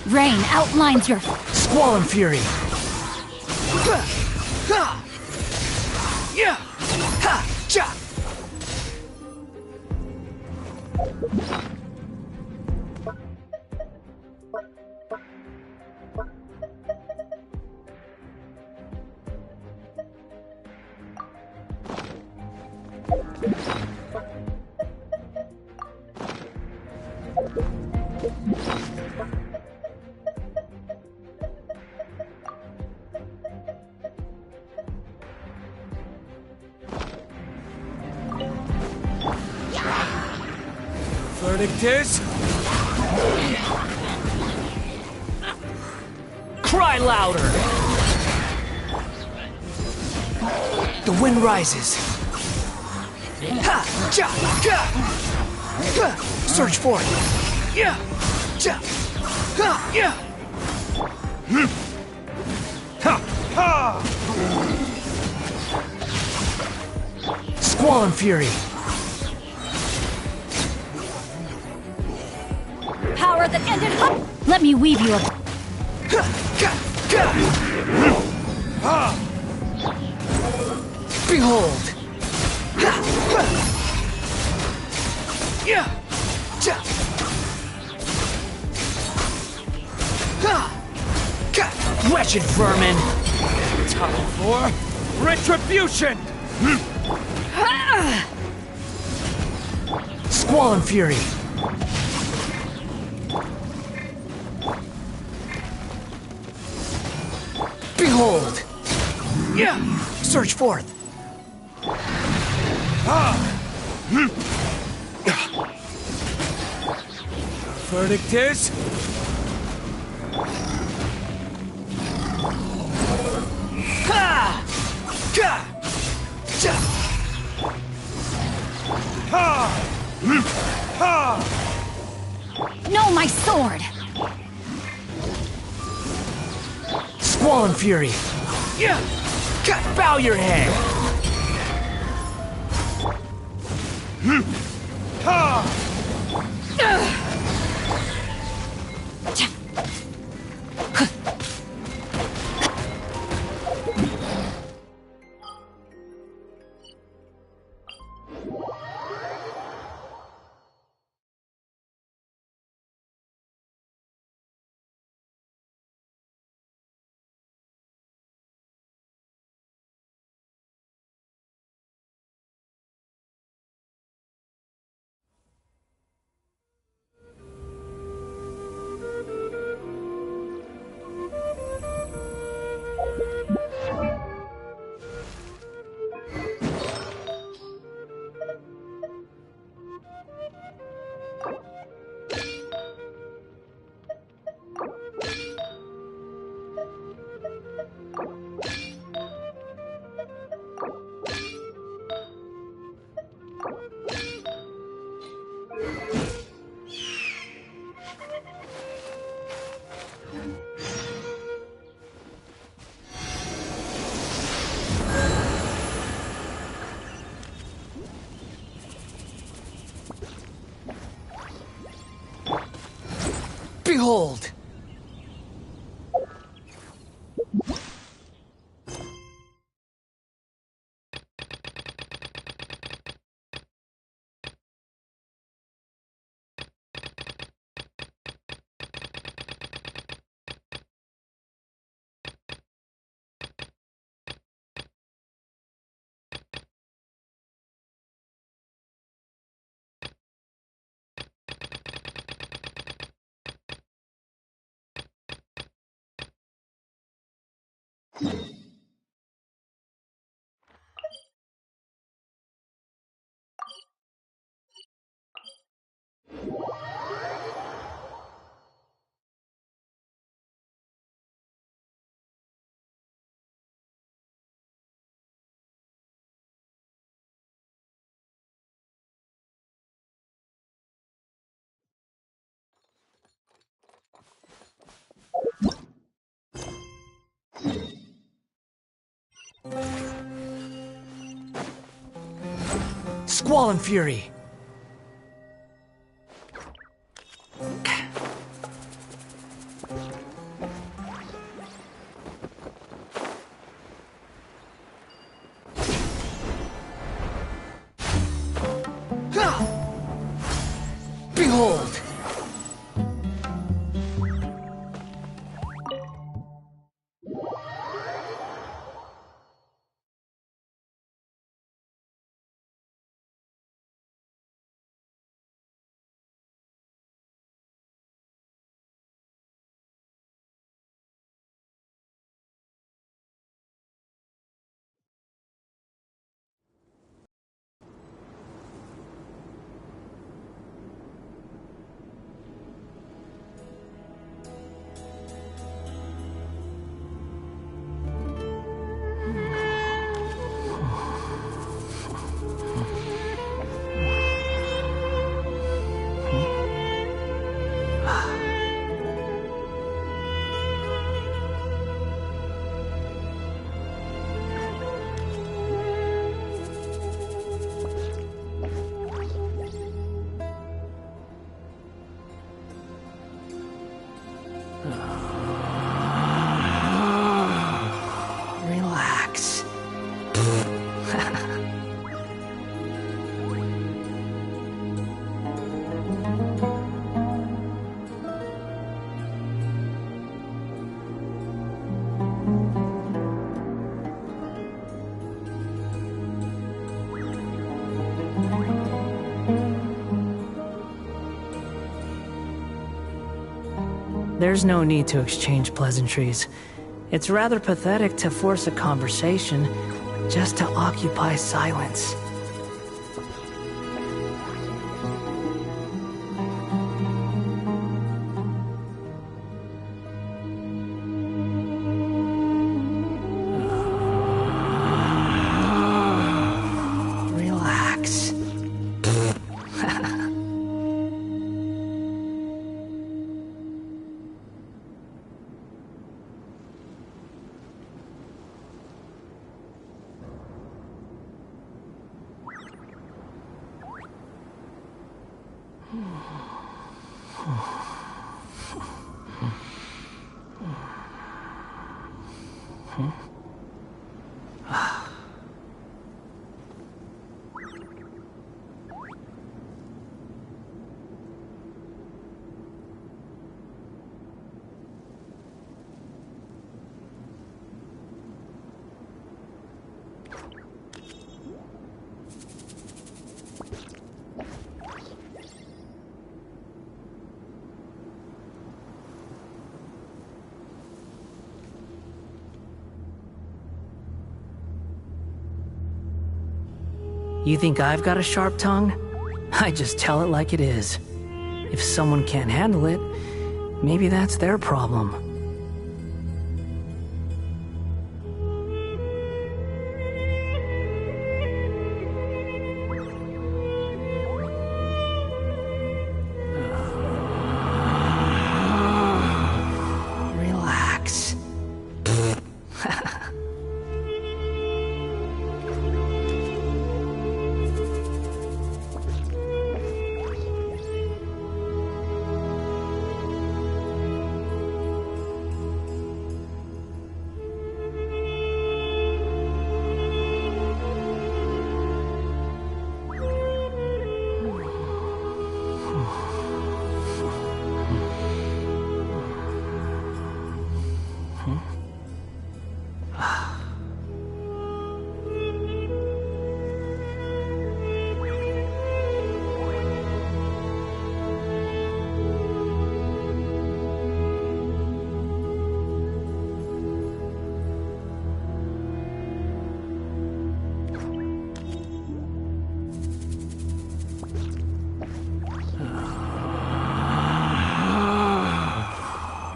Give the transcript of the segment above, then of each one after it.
Rain outlines your... Squall and Fury. Yeah. Ha. Cha. Verdict is... Cry louder! The wind rises. Ha! Cha! Ka! Search for it. Yeah! Cha! Ha! Yeah! Ha! Ha! Squall and Fury. Power that ended up. Let me weave you a... Behold! Wretched vermin! Time for retribution! Squall and Fury! Behold! Search forth! Verdict is... Ha! Ka! Cha! Ha! Ha! No, my sword! Squall and Fury! Yeah! Bow your head! Ha! Behold! Squall and Fury! cold. Relax. There's no need to exchange pleasantries. It's rather pathetic to force a conversation just to occupy silence. Relax. You think I've got a sharp tongue? I just tell it like it is. If someone can't handle it, maybe that's their problem. Relax.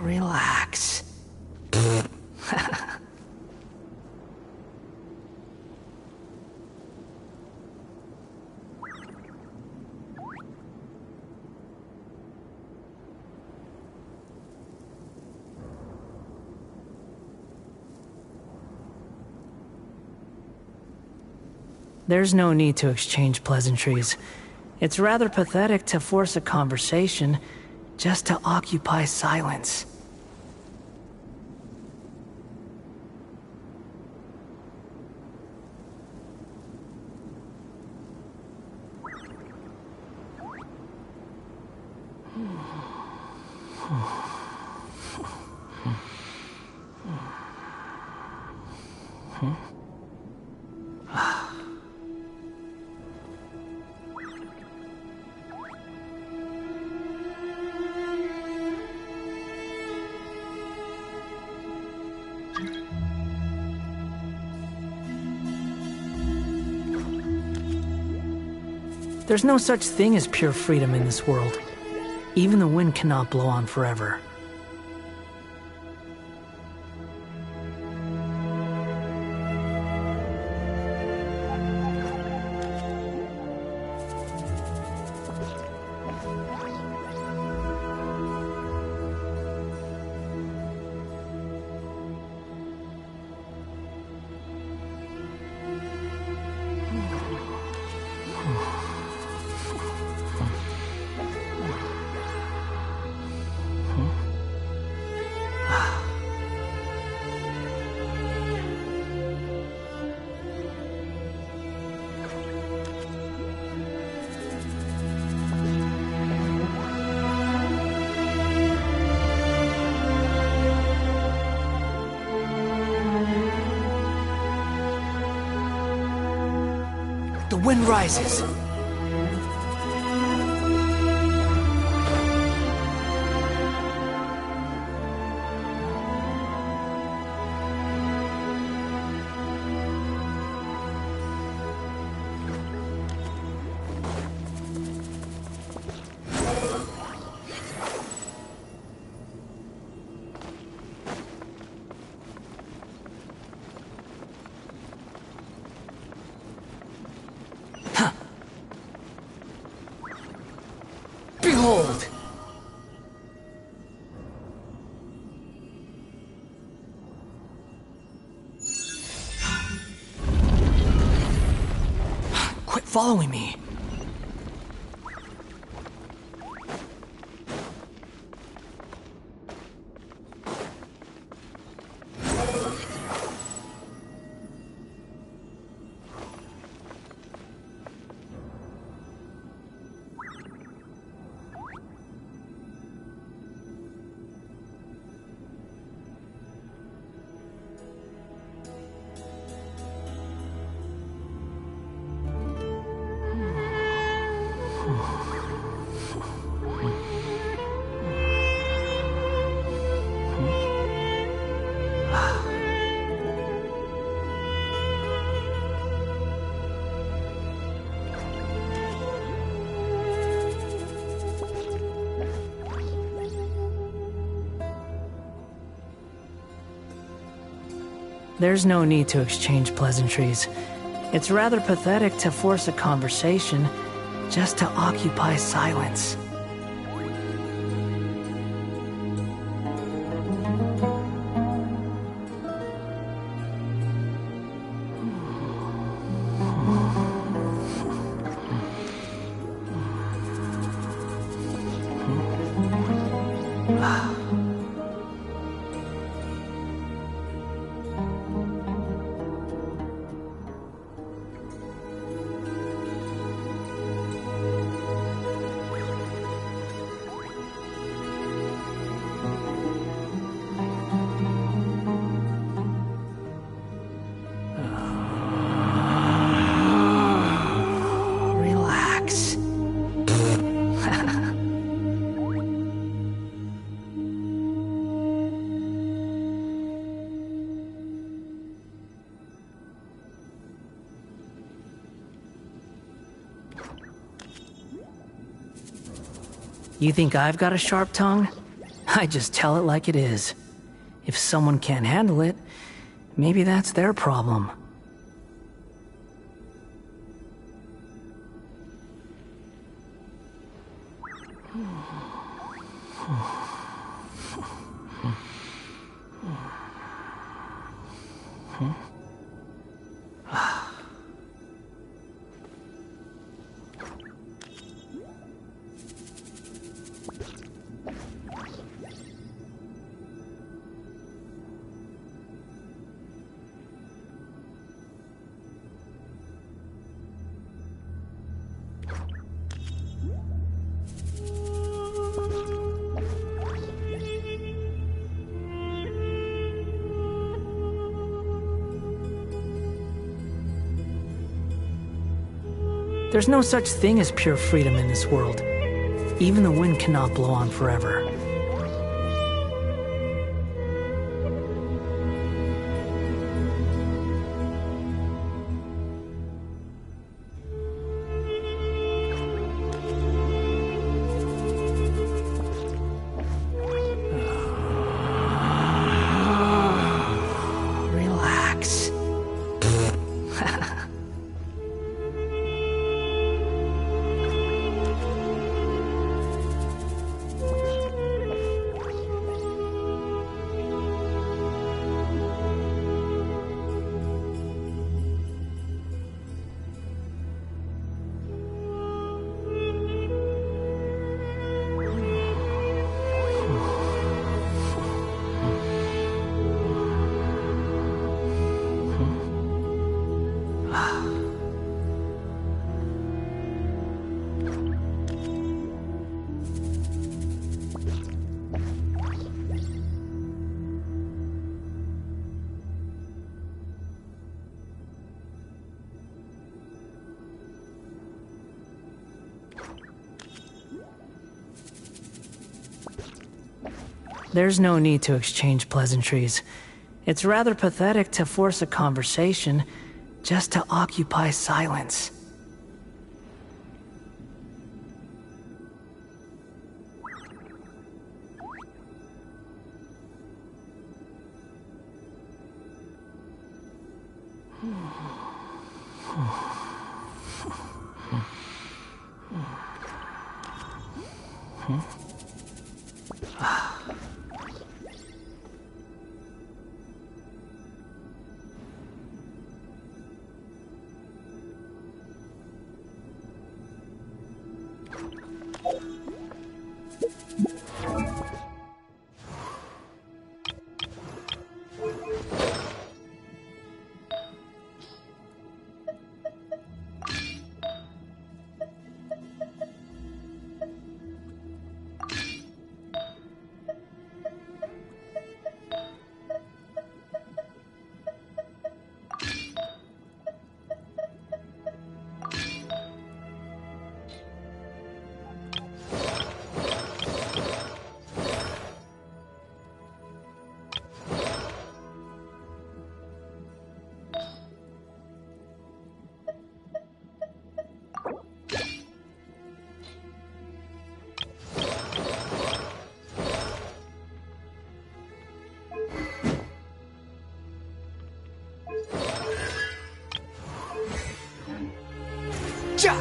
Relax. There's no need to exchange pleasantries. It's rather pathetic to force a conversation just to occupy silence. There's no such thing as pure freedom in this world. Even the wind cannot blow on forever. The wind rises. Behold! Quit following me. There's no need to exchange pleasantries. It's rather pathetic to force a conversation just to occupy silence. Relax. You think I've got a sharp tongue? I just tell it like it is. If someone can't handle it, maybe that's their problem. There's no such thing as pure freedom in this world. Even the wind cannot blow on forever. Relax. There's no need to exchange pleasantries. It's rather pathetic to force a conversation just to occupy silence. Ja!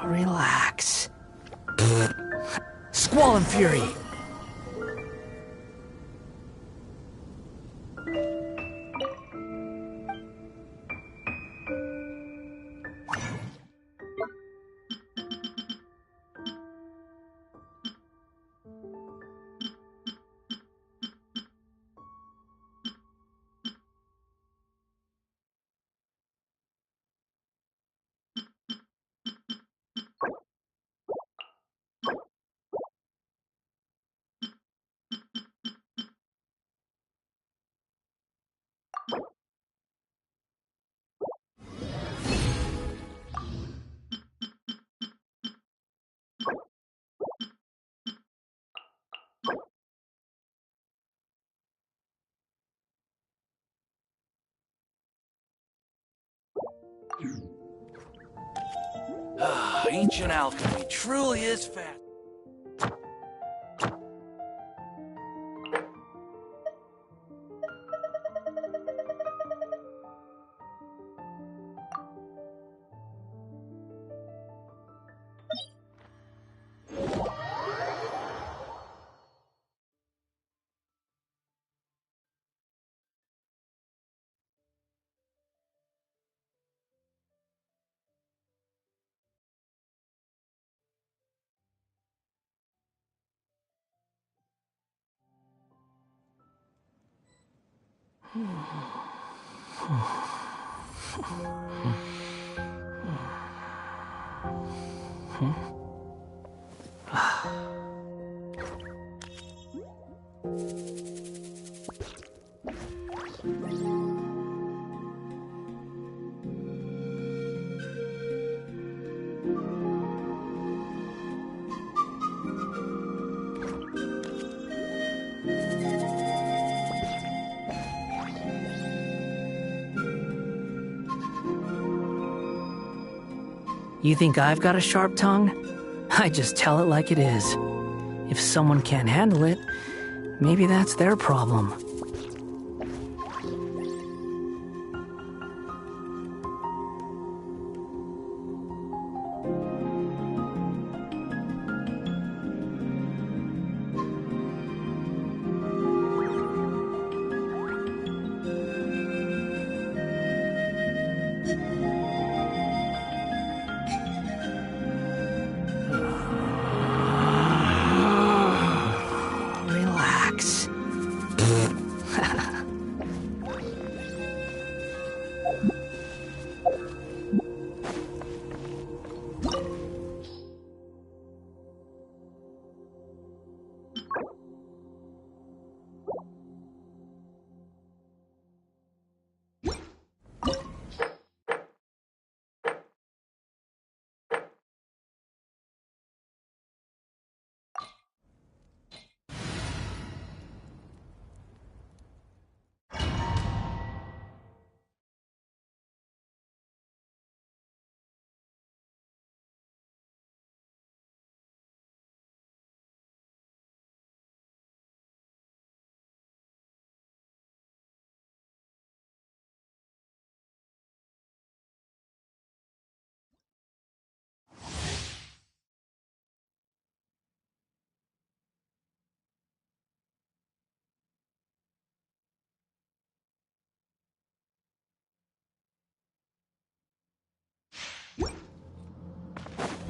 Relax. Squall and Fury! Ancient alchemy truly is fast. You think I've got a sharp tongue? I just tell it like it is. If someone can't handle it, maybe that's their problem. Relax.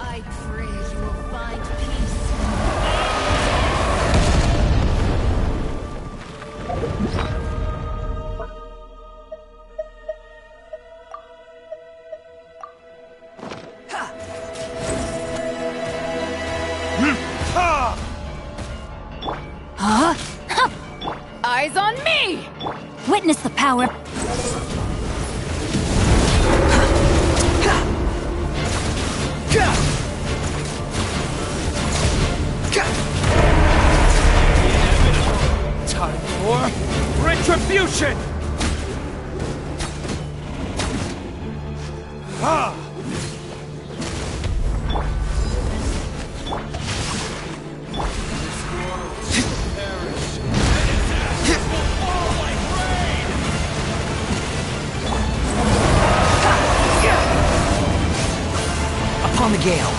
I pray you will find peace. Huh? Eyes on me! Witness the power. Time for retribution! Ah! Upon the gale.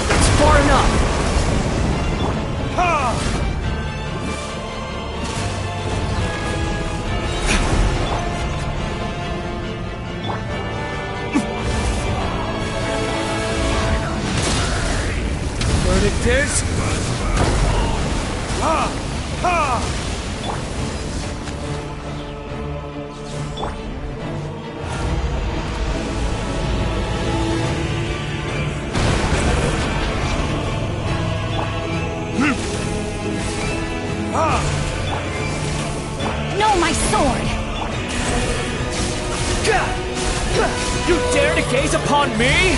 That's far enough. Verdict is... No, my sword! You dare to gaze upon me?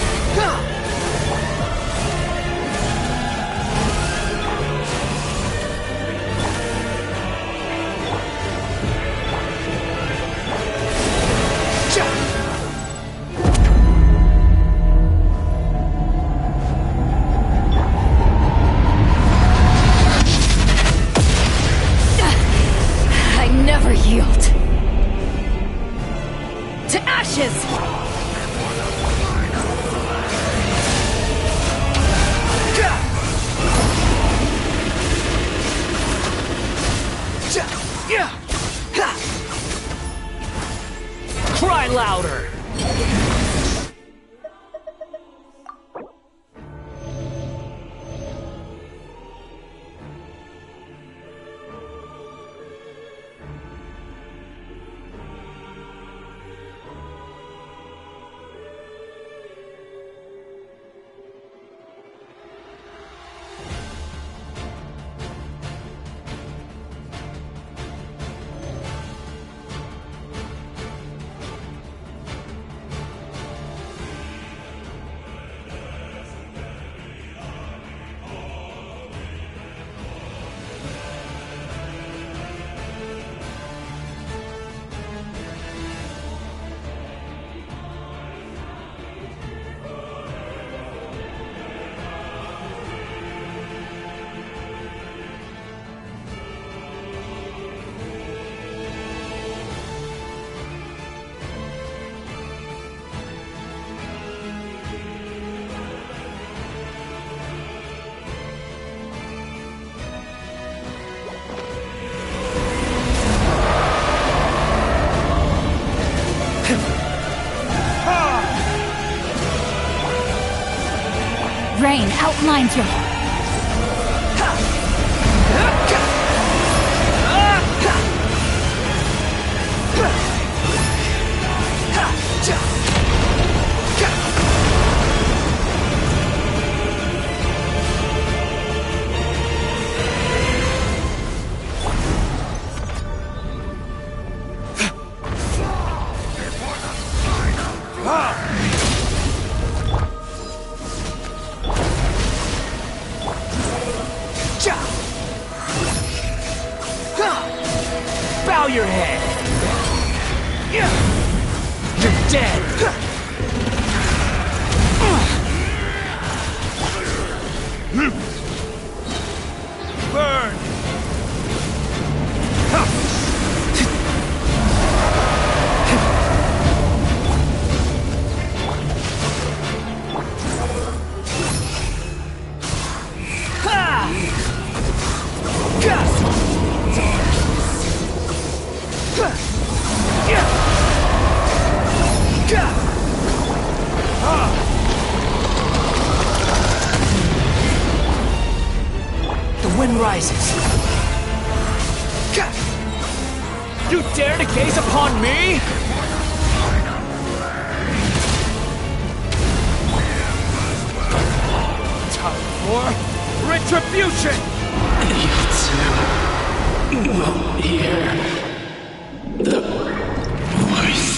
inches! Cry louder! Rain outlines your... Bow your head! You're dead! Burn! The wind rises. You dare to gaze upon me? Time for retribution! You too will hear the voice.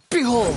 Behold!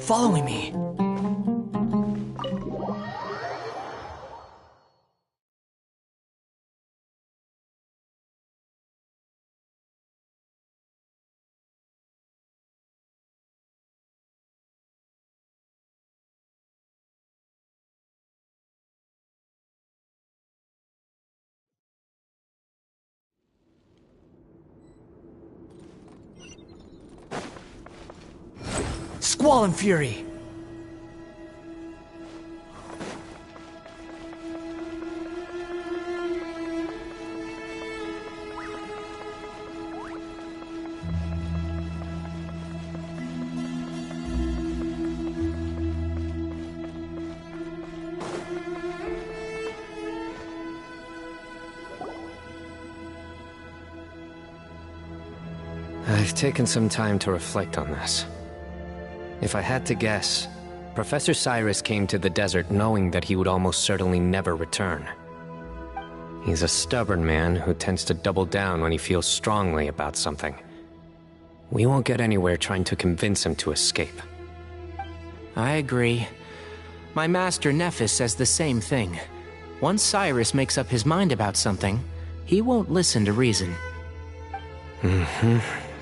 following me. Squall and Fury! I've taken some time to reflect on this. If I had to guess, Professor Cyrus came to the desert knowing that he would almost certainly never return. He's a stubborn man who tends to double down when he feels strongly about something. We won't get anywhere trying to convince him to escape. I agree. My master Nephis says the same thing. Once Cyrus makes up his mind about something, he won't listen to reason.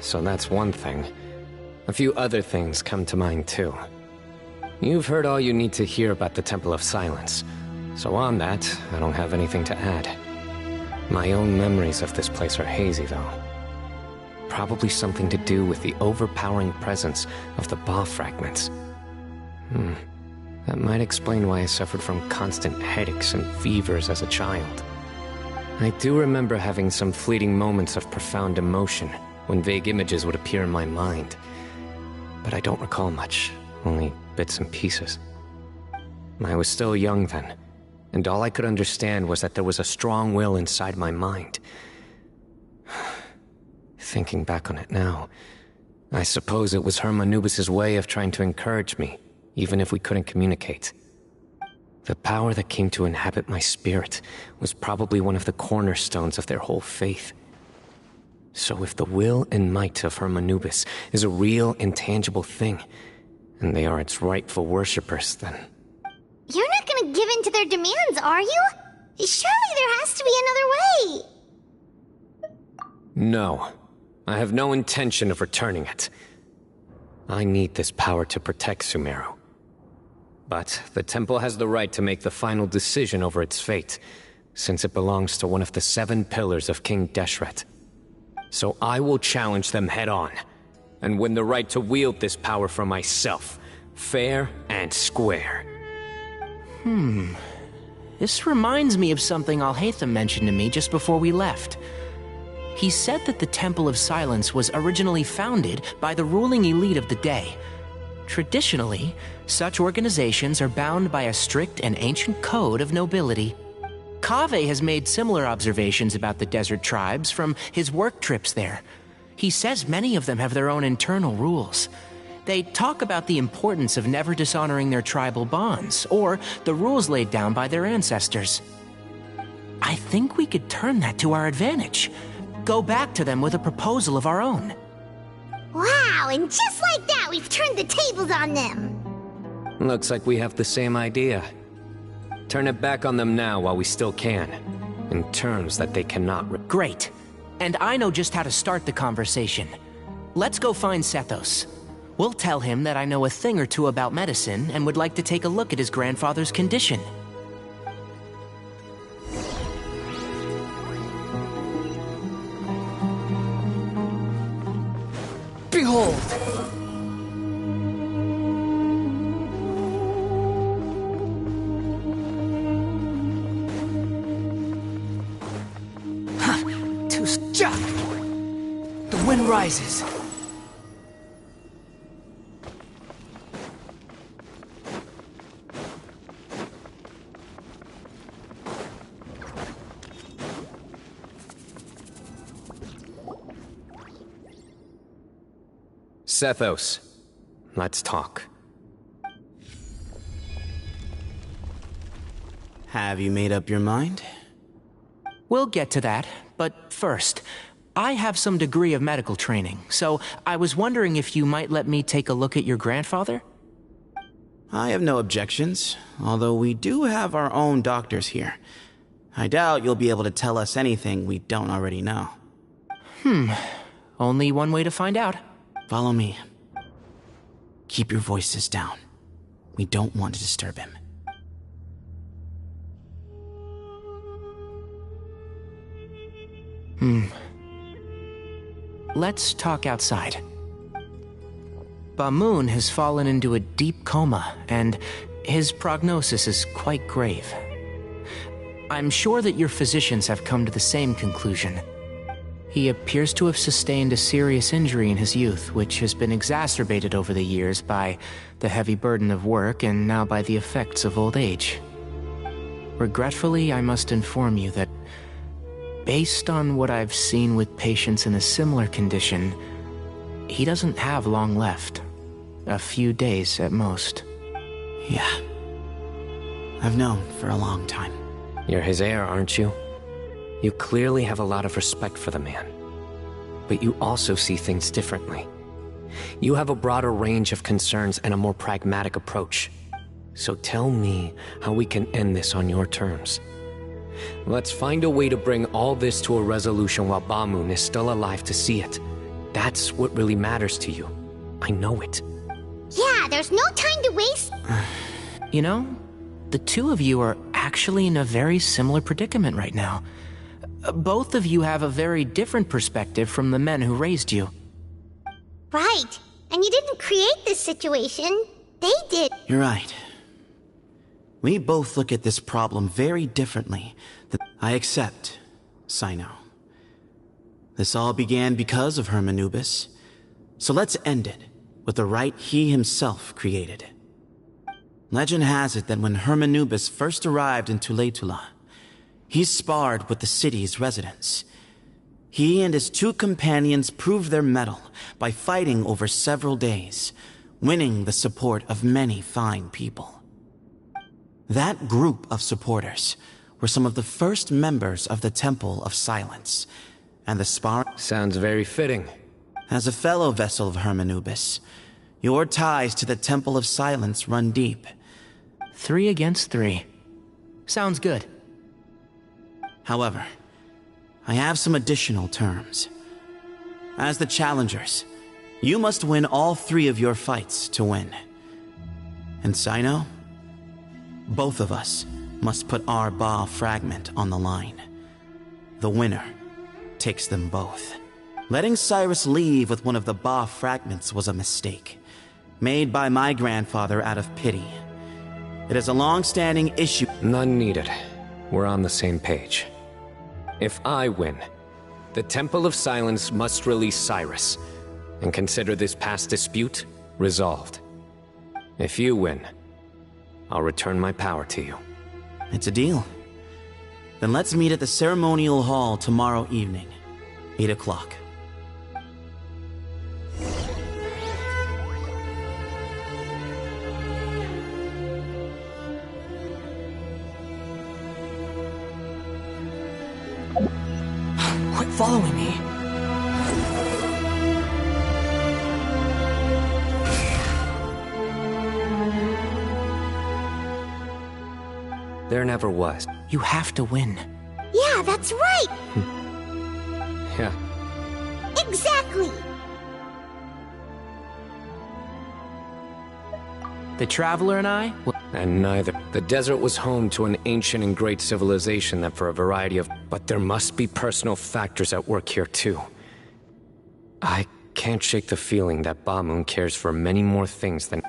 So that's one thing. A few other things come to mind too. You've heard all you need to hear about the Temple of Silence, so on that, I don't have anything to add. My own memories of this place are hazy though. Probably something to do with the overpowering presence of the Ba fragments. That might explain why I suffered from constant headaches and fevers as a child. I do remember having some fleeting moments of profound emotion when vague images would appear in my mind. But I don't recall much, only bits and pieces. I was still young then, and all I could understand was that there was a strong will inside my mind. Thinking back on it now, I suppose it was Herm Anubis' way of trying to encourage me, even if we couldn't communicate. The power that came to inhabit my spirit was probably one of the cornerstones of their whole faith. So if the will and might of Herm Anubis is a real, intangible thing, and they are its rightful worshippers, then... You're not gonna give in to their demands, are you? Surely there has to be another way! No. I have no intention of returning it. I need this power to protect Sumeru. But the temple has the right to make the final decision over its fate, since it belongs to one of the 7 pillars of King Deshret. So I will challenge them head-on, and win the right to wield this power for myself, fair and square. This reminds me of something Alhaitham mentioned to me just before we left. He said that the Temple of Silence was originally founded by the ruling elite of the day. Traditionally, such organizations are bound by a strict and ancient code of nobility. Kaveh has made similar observations about the desert tribes from his work trips there. He says many of them have their own internal rules. They talk about the importance of never dishonoring their tribal bonds, or the rules laid down by their ancestors. I think we could turn that to our advantage. Go back to them with a proposal of our own. Wow, and just like that, we've turned the tables on them! Looks like we have the same idea. Turn it back on them now while we still can, in terms that they cannot Great. And I know just how to start the conversation. Let's go find Sethos. We'll tell him that I know a thing or two about medicine and would like to take a look at his grandfather's condition. Behold! The wind rises. Sethos, let's talk. Have you made up your mind? We'll get to that, but first, I have some degree of medical training, so I was wondering if you might let me take a look at your grandfather? I have no objections, although we do have our own doctors here. I doubt you'll be able to tell us anything we don't already know. Only one way to find out. Follow me. Keep your voices down. We don't want to disturb him. Let's talk outside. Bamoon has fallen into a deep coma, and his prognosis is quite grave. I'm sure that your physicians have come to the same conclusion. He appears to have sustained a serious injury in his youth, which has been exacerbated over the years by the heavy burden of work and now by the effects of old age. Regretfully, I must inform you that, based on what I've seen with patients in a similar condition, he doesn't have long left. A few days at most. Yeah. I've known for a long time. You're his heir, aren't you? You clearly have a lot of respect for the man. But you also see things differently. You have a broader range of concerns and a more pragmatic approach. So tell me how we can end this on your terms. Let's find a way to bring all this to a resolution while Bamoon is still alive to see it. That's what really matters to you. I know it. Yeah, there's no time to waste. You know, the two of you are actually in a very similar predicament right now. Both of you have a very different perspective from the men who raised you. Right. And you didn't create this situation. They did. You're right. We both look at this problem very differently. I accept, Sino. This all began because of Hermanubis. So let's end it with the rite he himself created. Legend has it that when Hermanubis first arrived in Tuletula, he sparred with the city's residents. He and his two companions proved their mettle by fighting over several days, winning the support of many fine people. That group of supporters were some of the first members of the Temple of Silence, and the sparring... Sounds very fitting. As a fellow vessel of Hermanubis, your ties to the Temple of Silence run deep. 3 against 3. Sounds good. However, I have some additional terms. As the challengers, you must win all 3 of your fights to win. And Sino, both of us must put our Ba fragment on the line. The winner takes them both. Letting Cyrus leave with one of the Ba fragments was a mistake, made by my grandfather out of pity. It is a long-standing issue. None needed. We're on the same page. If I win, the Temple of Silence must release Cyrus, and consider this past dispute resolved. If you win, I'll return my power to you. It's a deal. Then let's meet at the ceremonial hall tomorrow evening, 8 o'clock. Quit following me. There never was. You have to win. Yeah, that's right. Yeah. Exactly. The Traveler and I will... And neither. The desert was home to an ancient and great civilization that for a variety of... But there must be personal factors at work here too. I can't shake the feeling that Bamoon cares for many more things than...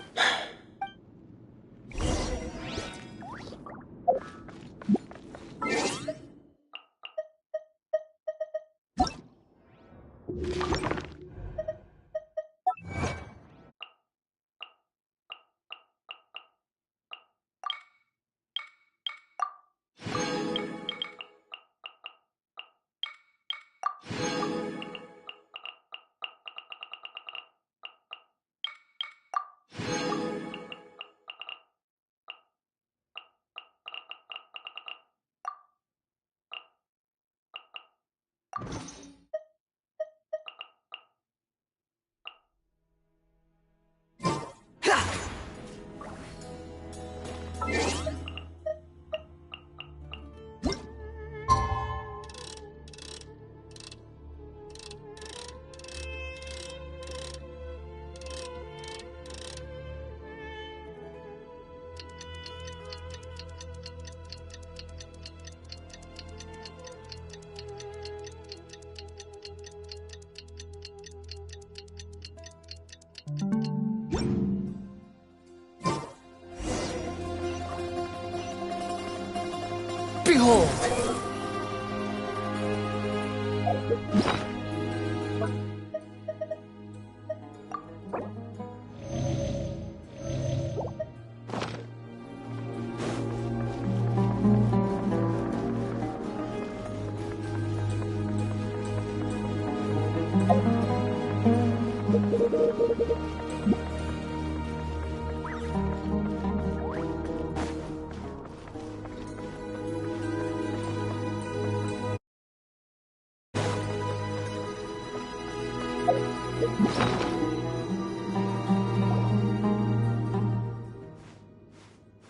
cold.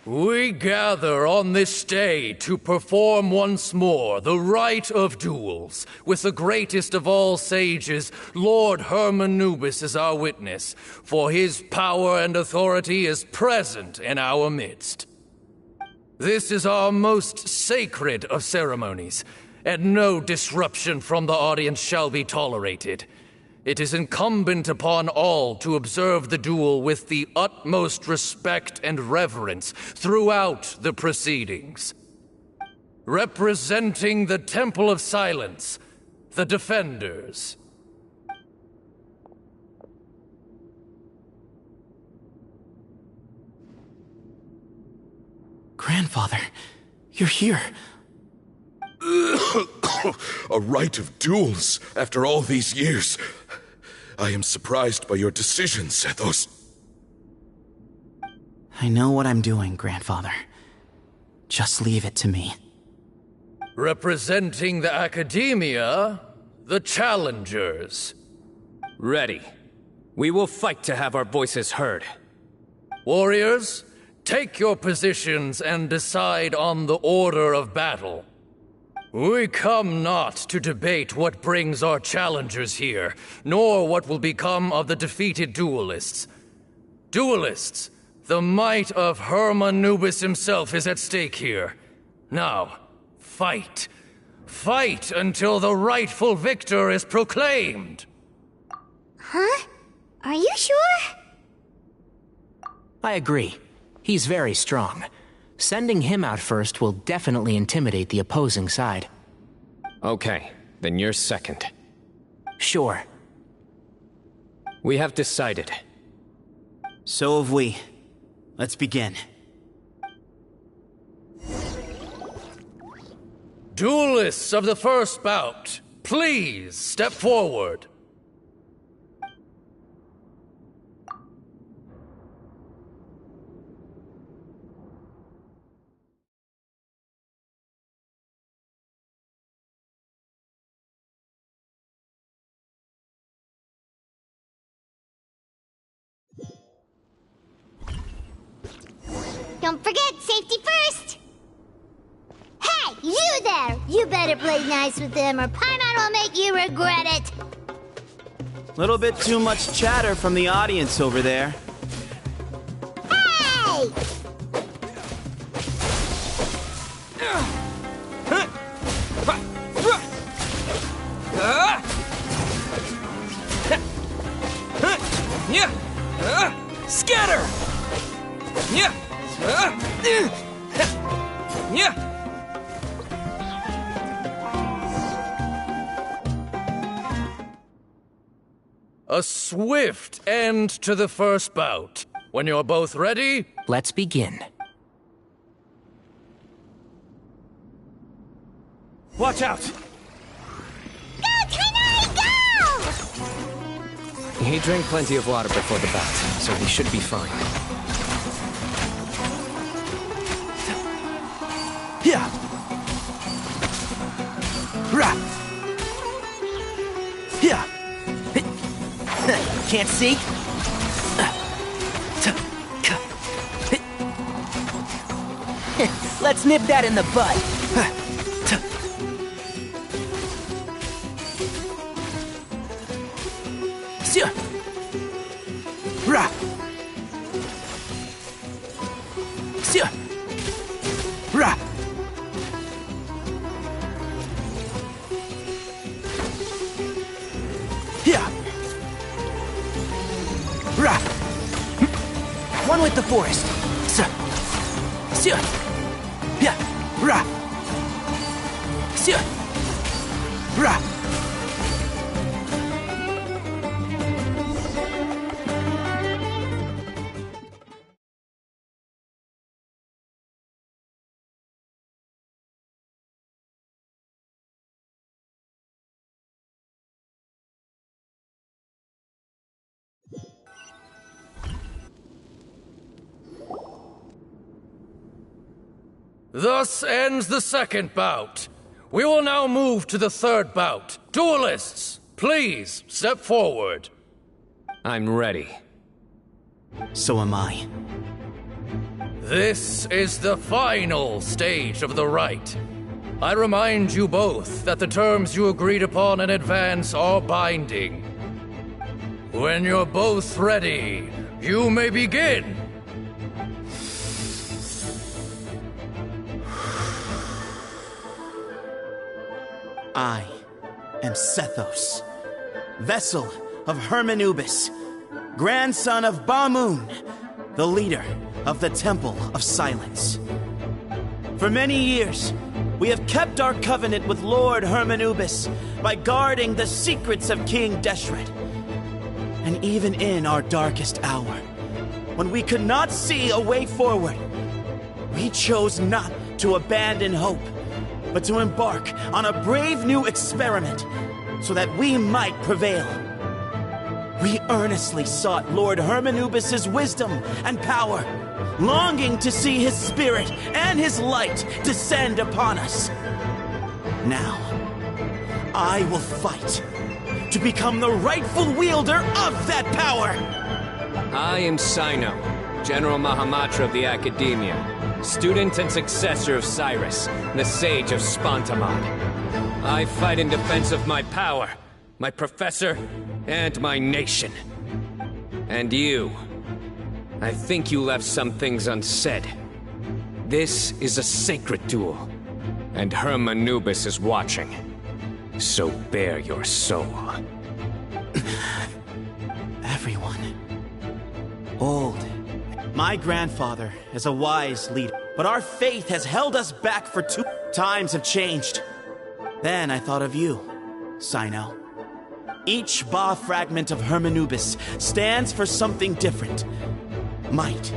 We gather on this day to perform once more the rite of duels, with the greatest of all sages, Lord Hermanubis, as our witness, for his power and authority is present in our midst. This is our most sacred of ceremonies, and no disruption from the audience shall be tolerated. It is incumbent upon all to observe the duel with the utmost respect and reverence throughout the proceedings. Representing the Temple of Silence, the Defenders. Grandfather, you're here. A rite of duels after all these years. I am surprised by your decision, Sethos. I know what I'm doing, Grandfather. Just leave it to me. Representing the Academia, the Challengers. Ready. We will fight to have our voices heard. Warriors, take your positions and decide on the order of battle. We come not to debate what brings our challengers here, nor what will become of the defeated duelists. Duelists, the might of Hermanubis himself is at stake here. Now, fight. Fight until the rightful victor is proclaimed. Huh? Are you sure? I agree. He's very strong. Sending him out first will definitely intimidate the opposing side. Okay, then you're second. Sure. We have decided. So have we. Let's begin. Duelists of the first bout, please step forward. Don't forget, safety first! Hey, you there! You better play nice with them or Paimon will make you regret it! Little bit too much chatter from the audience over there. Hey! Scatter! A swift end to the first bout. When you're both ready, Let's begin. Watch out! Go, Kainari, go! He drank plenty of water before the bout, so he should be fine. Yeah! Rah! Yeah! Can't see? Let's nip that in the bud. Rah! Rah! Yeah! Rah! One with the forest. Yeah! Rah! Rah! Thus ends the second bout. We will now move to the third bout. Duelists, please step forward. I'm ready. So am I. This is the final stage of the rite. I remind you both that the terms you agreed upon in advance are binding. When you're both ready, you may begin. I am Sethos, vessel of Hermanubis, grandson of Bamoon, the leader of the Temple of Silence. For many years, we have kept our covenant with Lord Hermanubis by guarding the secrets of King Deshret. And even in our darkest hour, when we could not see a way forward, we chose not to abandon hope, but to embark on a brave new experiment so that we might prevail. We earnestly sought Lord Hermanubis' wisdom and power, longing to see his spirit and his light descend upon us. Now, I will fight to become the rightful wielder of that power! I am Sino, General Mahamatra of the Academia, student and successor of Cyrus, the Sage of Spontamod. I fight in defense of my power, my professor, and my nation. And you, I think you left some things unsaid. This is a sacred duel, and Hermanubis is watching. So bare your soul. Everyone. Old. My grandfather is a wise leader, but our faith has held us back for two times have changed. Then I thought of you, Sino. Each Ba fragment of Hermanubis stands for something different. Might,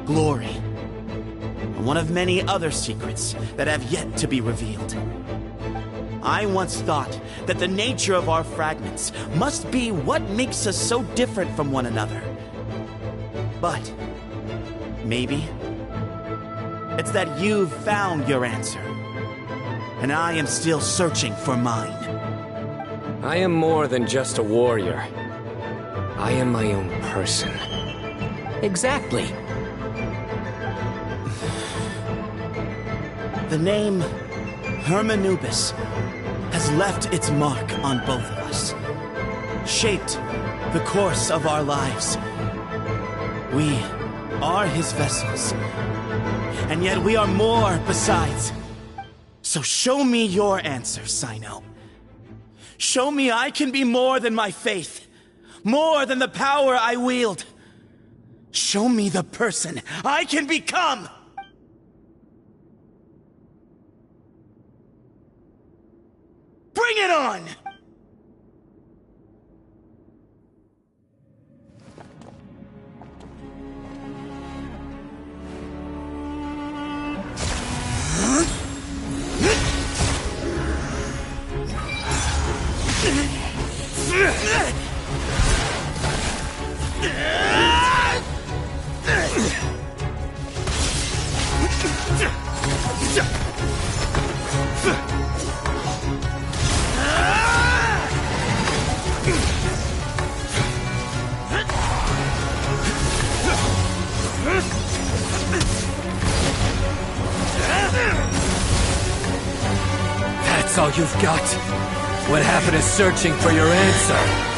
glory, and one of many other secrets that have yet to be revealed. I once thought that the nature of our fragments must be what makes us so different from one another. But maybe it's that you've found your answer, and I am still searching for mine. I am more than just a warrior. I am my own person. Exactly. The name Hermanubis has left its mark on both of us, shaped the course of our lives. We are his vessels, and yet we are more besides. So show me your answer, Sino. Show me I can be more than my faith, more than the power I wield. Show me the person I can become! Bring it on! That's all you've got? What happened to searching for your answer?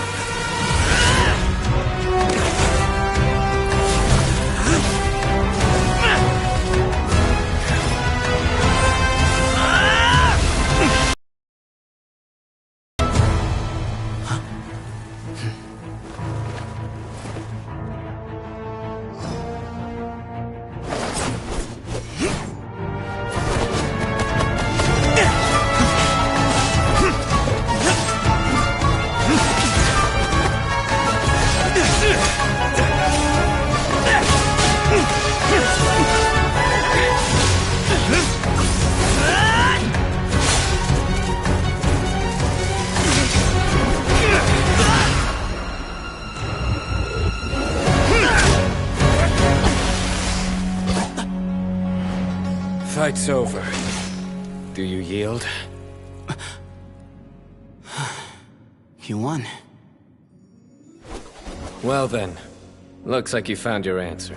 Fight's over. Do you yield? You won. Well then, looks like you found your answer.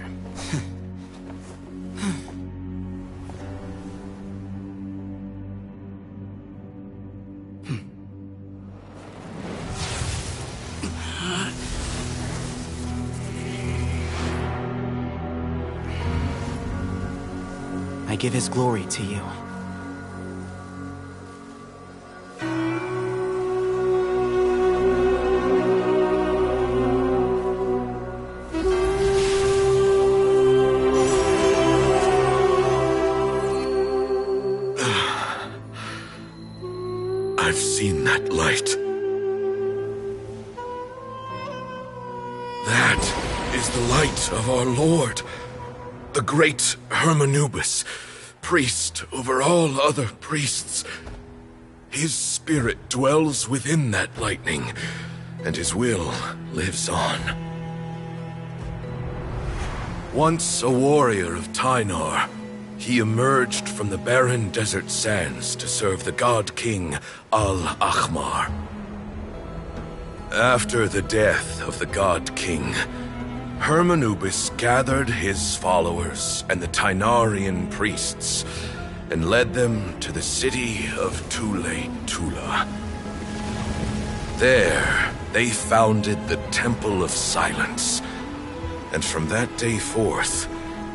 I give his glory to you. I've seen that light. That is the light of our Lord, the great Hermanubis, priest over all other priests. His spirit dwells within that lightning, and his will lives on. Once a warrior of Tynar, he emerged from the barren desert sands to serve the god king Al-Ahmar. After the death of the god king, Hermanubis gathered his followers and the Tynarian priests and led them to the city of Tule-Tula. There, they founded the Temple of Silence, and from that day forth,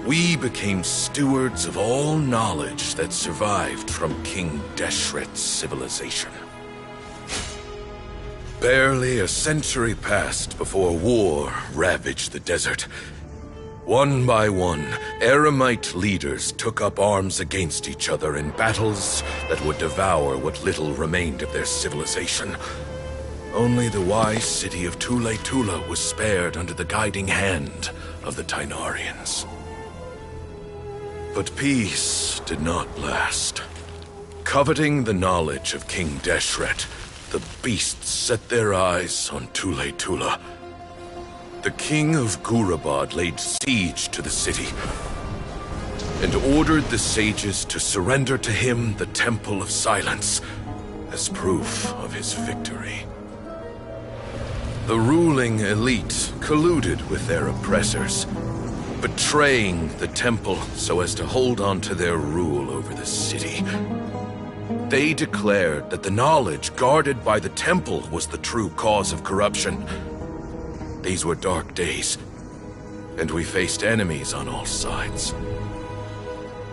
we became stewards of all knowledge that survived from King Deshret's civilization. Barely a century passed before war ravaged the desert. One by one, Eremite leaders took up arms against each other in battles that would devour what little remained of their civilization. Only the wise city of Tule-Tula was spared under the guiding hand of the Tynarians. But peace did not last. Coveting the knowledge of King Deshret, the beasts set their eyes on Tule-Tula. The king of Gurabad laid siege to the city and ordered the sages to surrender to him the Temple of Silence as proof of his victory. The ruling elite colluded with their oppressors, betraying the temple so as to hold on to their rule over the city. They declared that the knowledge guarded by the temple was the true cause of corruption. These were dark days, and we faced enemies on all sides.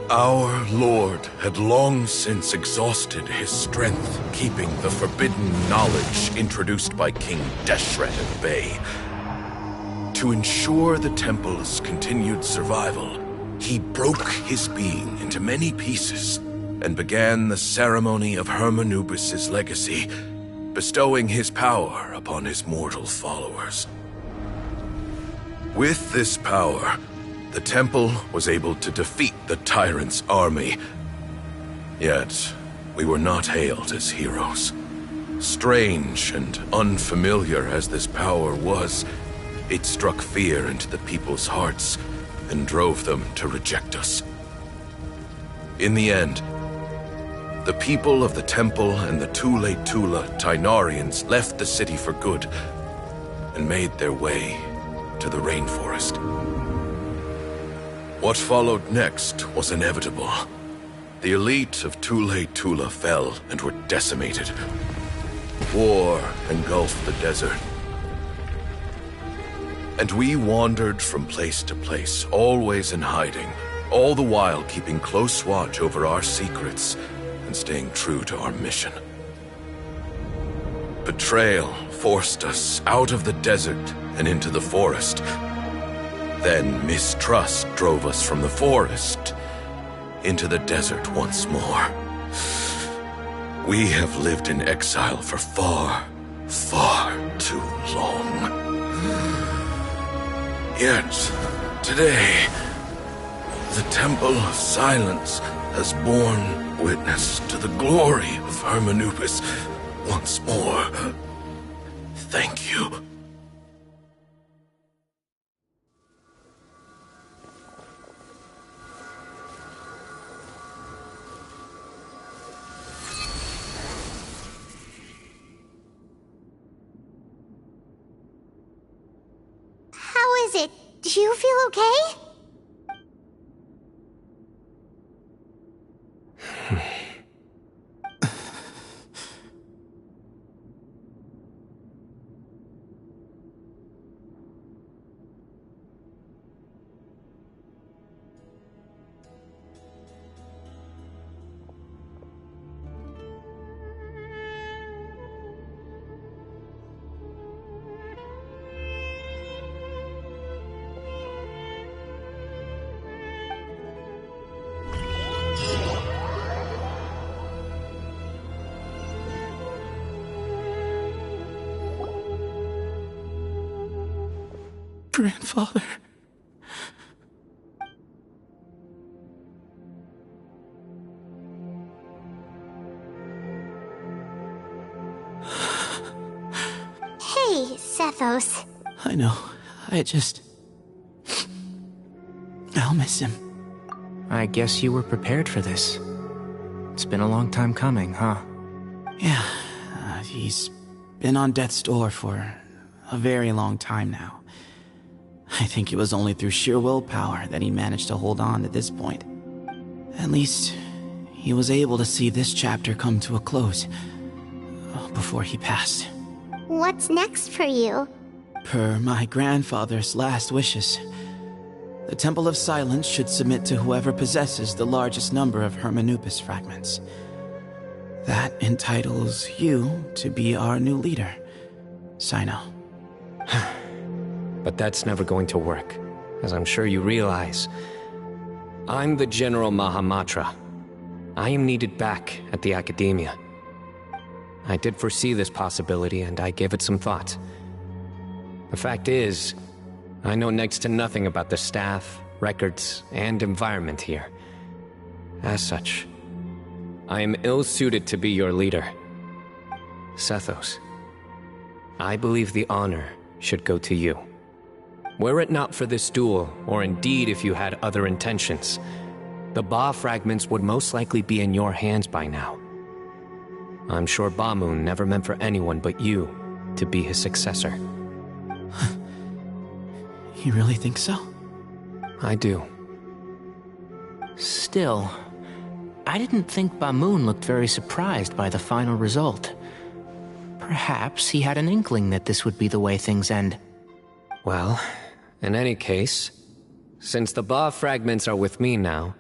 Our Lord had long since exhausted his strength, keeping the forbidden knowledge introduced by King Deshret at bay. To ensure the temple's continued survival, he broke his being into many pieces and began the ceremony of Hermanubis' legacy, bestowing his power upon his mortal followers. With this power, the temple was able to defeat the tyrant's army. Yet, we were not hailed as heroes. Strange and unfamiliar as this power was, it struck fear into the people's hearts and drove them to reject us. In the end, the people of the temple and the Tule-Tula Tynarians left the city for good and made their way to the rainforest. What followed next was inevitable. The elite of Tule-Tula fell and were decimated. War engulfed the desert. And we wandered from place to place, always in hiding, all the while keeping close watch over our secrets and staying true to our mission. Betrayal forced us out of the desert and into the forest. Then mistrust drove us from the forest into the desert once more. We have lived in exile for far, far too long. Yet, today, the Temple of Silence has borne witness to the glory of Hermanubis once more. Thank you. How is it? Do you feel okay? Grandfather. Hey, Sethos. I know. I'll miss him. I guess you were prepared for this. It's been a long time coming, huh? Yeah, he's been on death's door for a very long time now. I think it was only through sheer willpower that he managed to hold on to this point. At least, he was able to see this chapter come to a close before he passed. What's next for you? Per my grandfather's last wishes, the Temple of Silence should submit to whoever possesses the largest number of Hermanubis fragments. That entitles you to be our new leader, Sino. But that's never going to work, as I'm sure you realize. I'm the General Mahamatra. I am needed back at the Academia. I did foresee this possibility, and I gave it some thought. The fact is, I know next to nothing about the staff, records, and environment here. As such, I am ill-suited to be your leader. Sethos, I believe the honor should go to you. Were it not for this duel, or indeed if you had other intentions, the Ba fragments would most likely be in your hands by now. I'm sure Bamoon never meant for anyone but you to be his successor. You really think so? I do. Still, I didn't think Bamoon looked very surprised by the final result. Perhaps he had an inkling that this would be the way things end. Well, in any case, since the Ba fragments are with me now,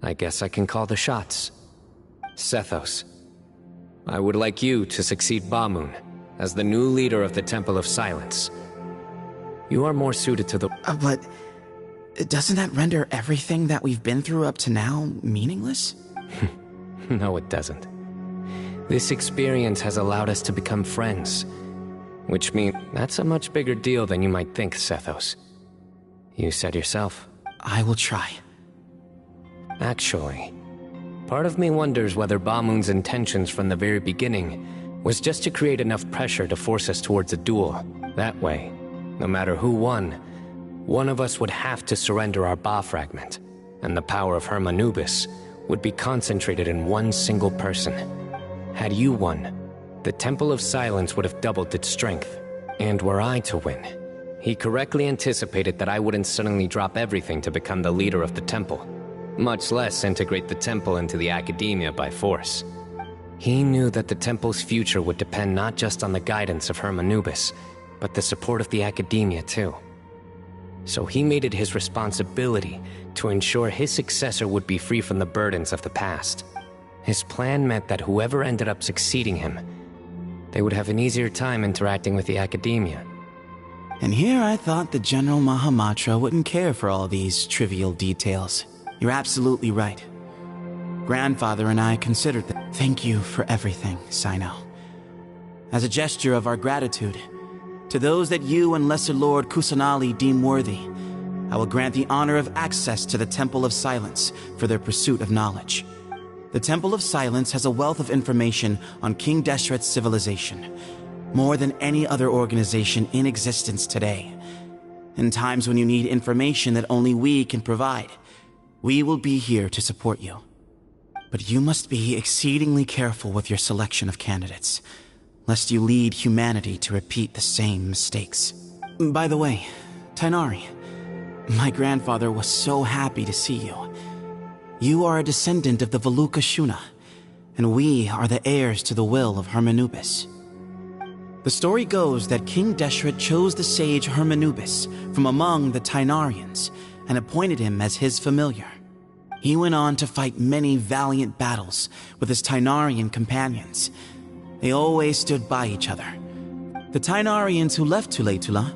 I guess I can call the shots. Sethos, I would like you to succeed Bamoon as the new leader of the Temple of Silence. You are more suited to the... But doesn't that render everything that we've been through up to now meaningless? No, it doesn't. This experience has allowed us to become friends, which means that's a much bigger deal than you might think, Sethos. You said yourself. I will try. Actually, part of me wonders whether Bamoon's intentions from the very beginning was just to create enough pressure to force us towards a duel. That way, no matter who won, one of us would have to surrender our Ba fragment, and the power of Hermanubis would be concentrated in one single person. Had you won, the Temple of Silence would have doubled its strength. And were I to win, he correctly anticipated that I wouldn't suddenly drop everything to become the leader of the temple, much less integrate the temple into the Academia by force. He knew that the temple's future would depend not just on the guidance of Hermanubis, but the support of the Academia too. So he made it his responsibility to ensure his successor would be free from the burdens of the past. His plan meant that whoever ended up succeeding him, they would have an easier time interacting with the Academia. And here I thought the General Mahamatra wouldn't care for all these trivial details. You're absolutely right. Grandfather and I considered that. Thank you for everything, Sino. As a gesture of our gratitude, To those that you and Lesser Lord Kusanali deem worthy, I will grant the honor of access to the Temple of Silence for their pursuit of knowledge. The Temple of Silence has a wealth of information on King Deshret's civilization, more than any other organization in existence today. In times when you need information that only we can provide, we will be here to support you. But you must be exceedingly careful with your selection of candidates, lest you lead humanity to repeat the same mistakes. By the way, Tainari, my grandfather was so happy to see you. You are a descendant of the Veluca Shuna, and we are the heirs to the will of Hermanubis. The story goes that King Deshret chose the sage Hermanubis from among the Tainarians and appointed him as his familiar. He went on to fight many valiant battles with his Tainarian companions. They always stood by each other. The Tainarians who left Tule-Tula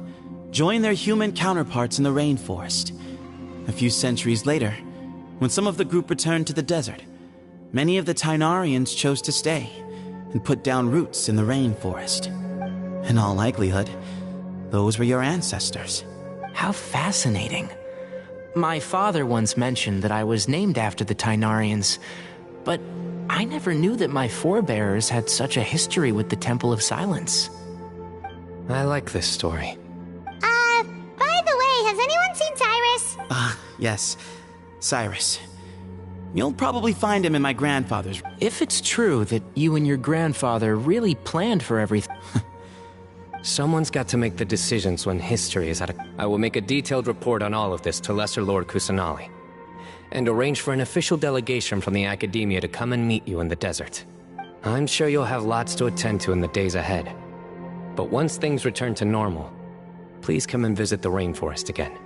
joined their human counterparts in the rainforest. A few centuries later, when some of the group returned to the desert, many of the Tainarians chose to stay and put down roots in the rainforest. In all likelihood, those were your ancestors. How fascinating. My father once mentioned that I was named after the Tainarians, but I never knew that my forebears had such a history with the Temple of Silence. I like this story. By the way, has anyone seen Cyrus? Yes, Cyrus. You'll probably find him in my grandfather's. If it's true that you and your grandfather really planned for everything... Someone's got to make the decisions when history is at a... I will make a detailed report on all of this to Lesser Lord Kusanali, and arrange for an official delegation from the Academia to come and meet you in the desert. I'm sure you'll have lots to attend to in the days ahead. But once things return to normal, please come and visit the rainforest again.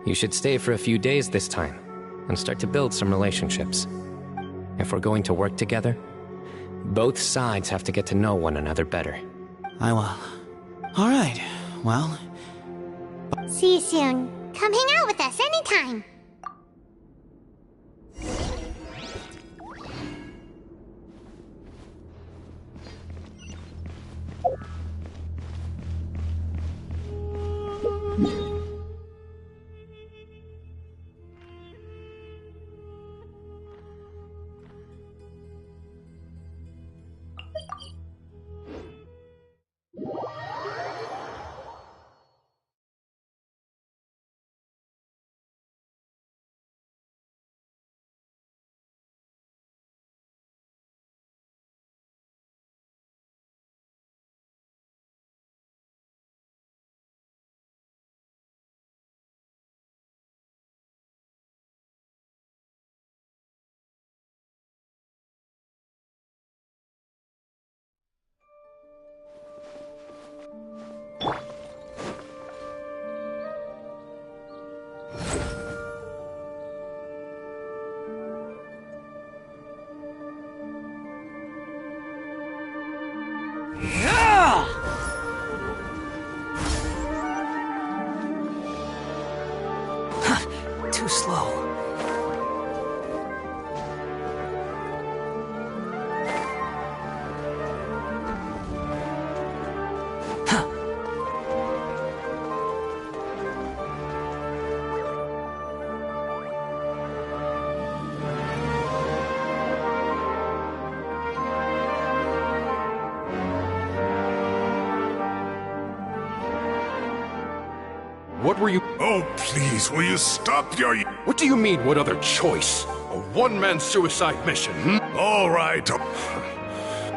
You should stay for a few days this time, and start to build some relationships. If we're going to work together, both sides have to get to know one another better. I will. All right, well... See you soon. Come hang out with us anytime. Too slow. What were you... Oh, please, will you stop your... What do you mean, what other choice? A one-man suicide mission, hmm? All right.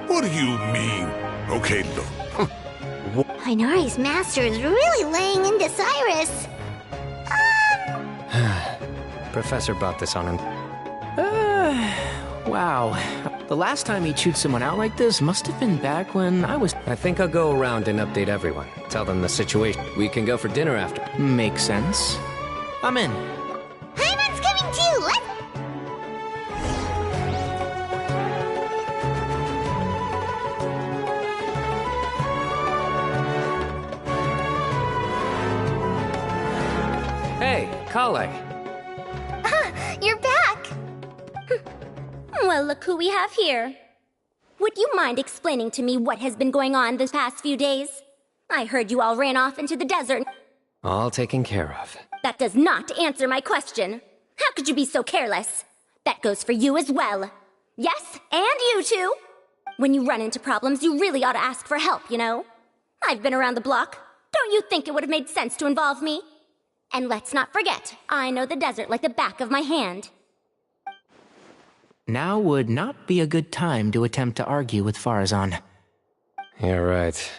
What do you mean? Okay, look. Inari's master is really laying into Cyrus. Professor brought this on him. Wow. The last time he chewed someone out like this must have been back when I was... I think I'll go around and update everyone. Tell them the situation. We can go for dinner after. Makes sense. I'm in. Hyman's coming too! Let's... Hey, Kale. You're back! Well, look who we have here. Would you mind explaining to me what has been going on this past few days? I heard you all ran off into the desert. All taken care of. That does not answer my question. How could you be so careless? That goes for you as well. Yes, and you too. When you run into problems, you really ought to ask for help, you know? I've been around the block. Don't you think it would have made sense to involve me? And let's not forget, I know the desert like the back of my hand. Now would not be a good time to attempt to argue with Farazan. You're right.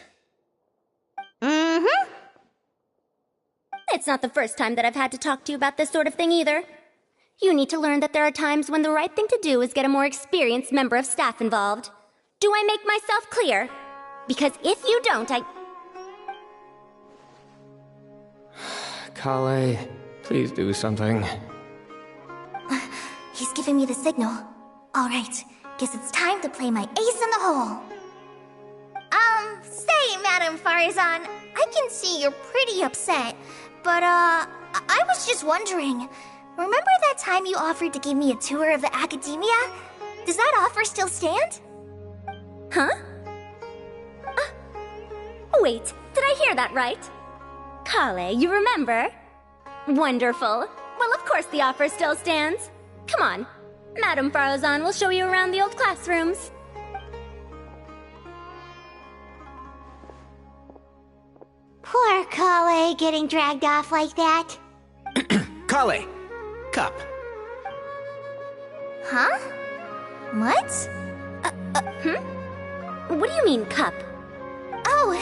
Mm-hmm. It's not the first time that I've had to talk to you about this sort of thing either. You need to learn that there are times when the right thing to do is get a more experienced member of staff involved. Do I make myself clear? Because if you don't, Kale, please do something. He's giving me the signal. All right, guess it's time to play my ace in the hole. Say, Madam Farazan, I can see you're pretty upset, but, I was just wondering, remember that time you offered to give me a tour of the academia? Does that offer still stand? Huh? Wait, did I hear that right? Kale, you remember? Wonderful. Well, of course the offer still stands. Come on. Madam Farazan will show you around the old classrooms. Poor Kale getting dragged off like that. Kale! Cup. Huh? What? What do you mean, cup? Oh,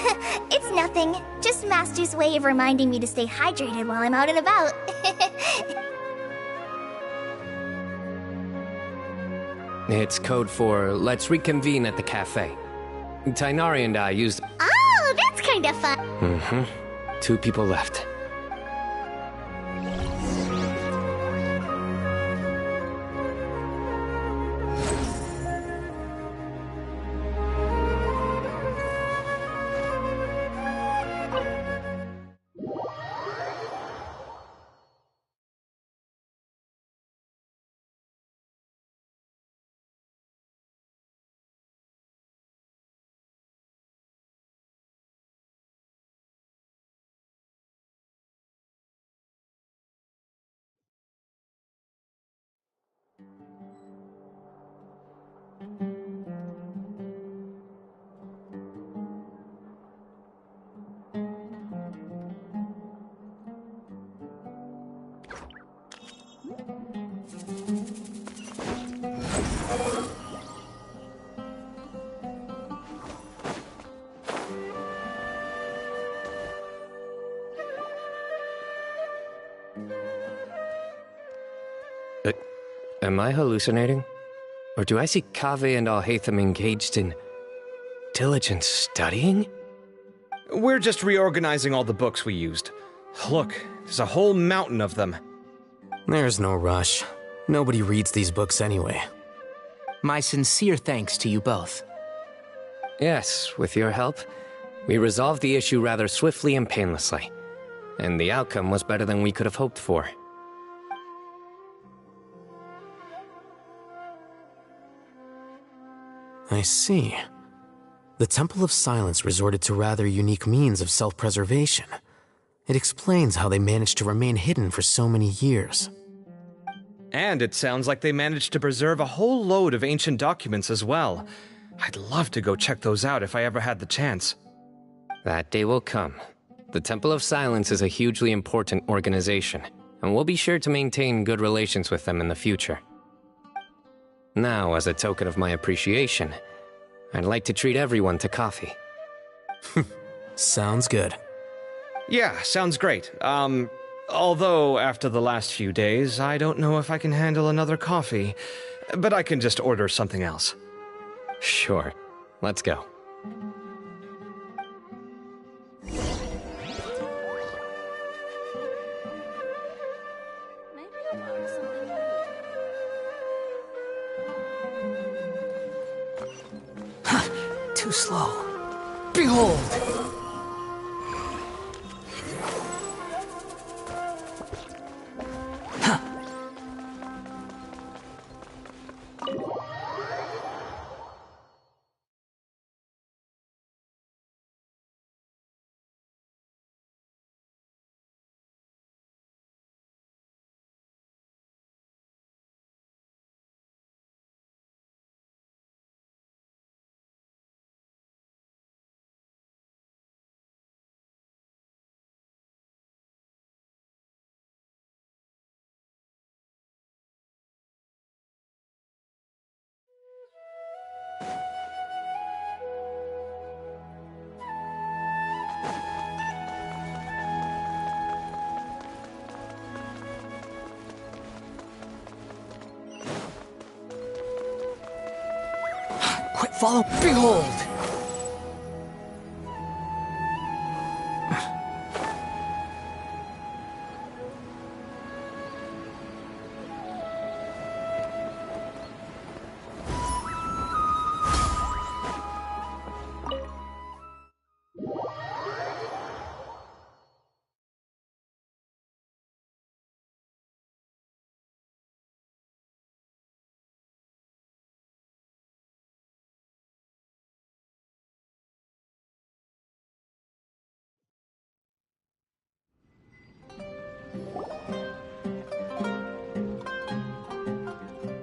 it's nothing. Just Master's way of reminding me to stay hydrated while I'm out and about. It's code for let's reconvene at the cafe. Tainari and I used... Oh, that's kind of fun. Mm-hmm. 2 people left. Am I hallucinating? Or do I see Kaveh and Alhaitham engaged in diligent studying? We're just reorganizing all the books we used. Look, there's a whole mountain of them. There's no rush. Nobody reads these books anyway. My sincere thanks to you both. Yes, with your help, we resolved the issue rather swiftly and painlessly. And the outcome was better than we could have hoped for. I see. The Temple of Silence resorted to rather unique means of self-preservation. It explains how they managed to remain hidden for so many years. And it sounds like they managed to preserve a whole load of ancient documents as well. I'd love to go check those out if I ever had the chance. That day will come. The Temple of Silence is a hugely important organization, and we'll be sure to maintain good relations with them in the future. Now, as a token of my appreciation, I'd like to treat everyone to coffee. Sounds good. Yeah, sounds great. Although after the last few days, I don't know if I can handle another coffee, but I can just order something else. Sure. Let's go. Too slow. Behold! Follow. Behold!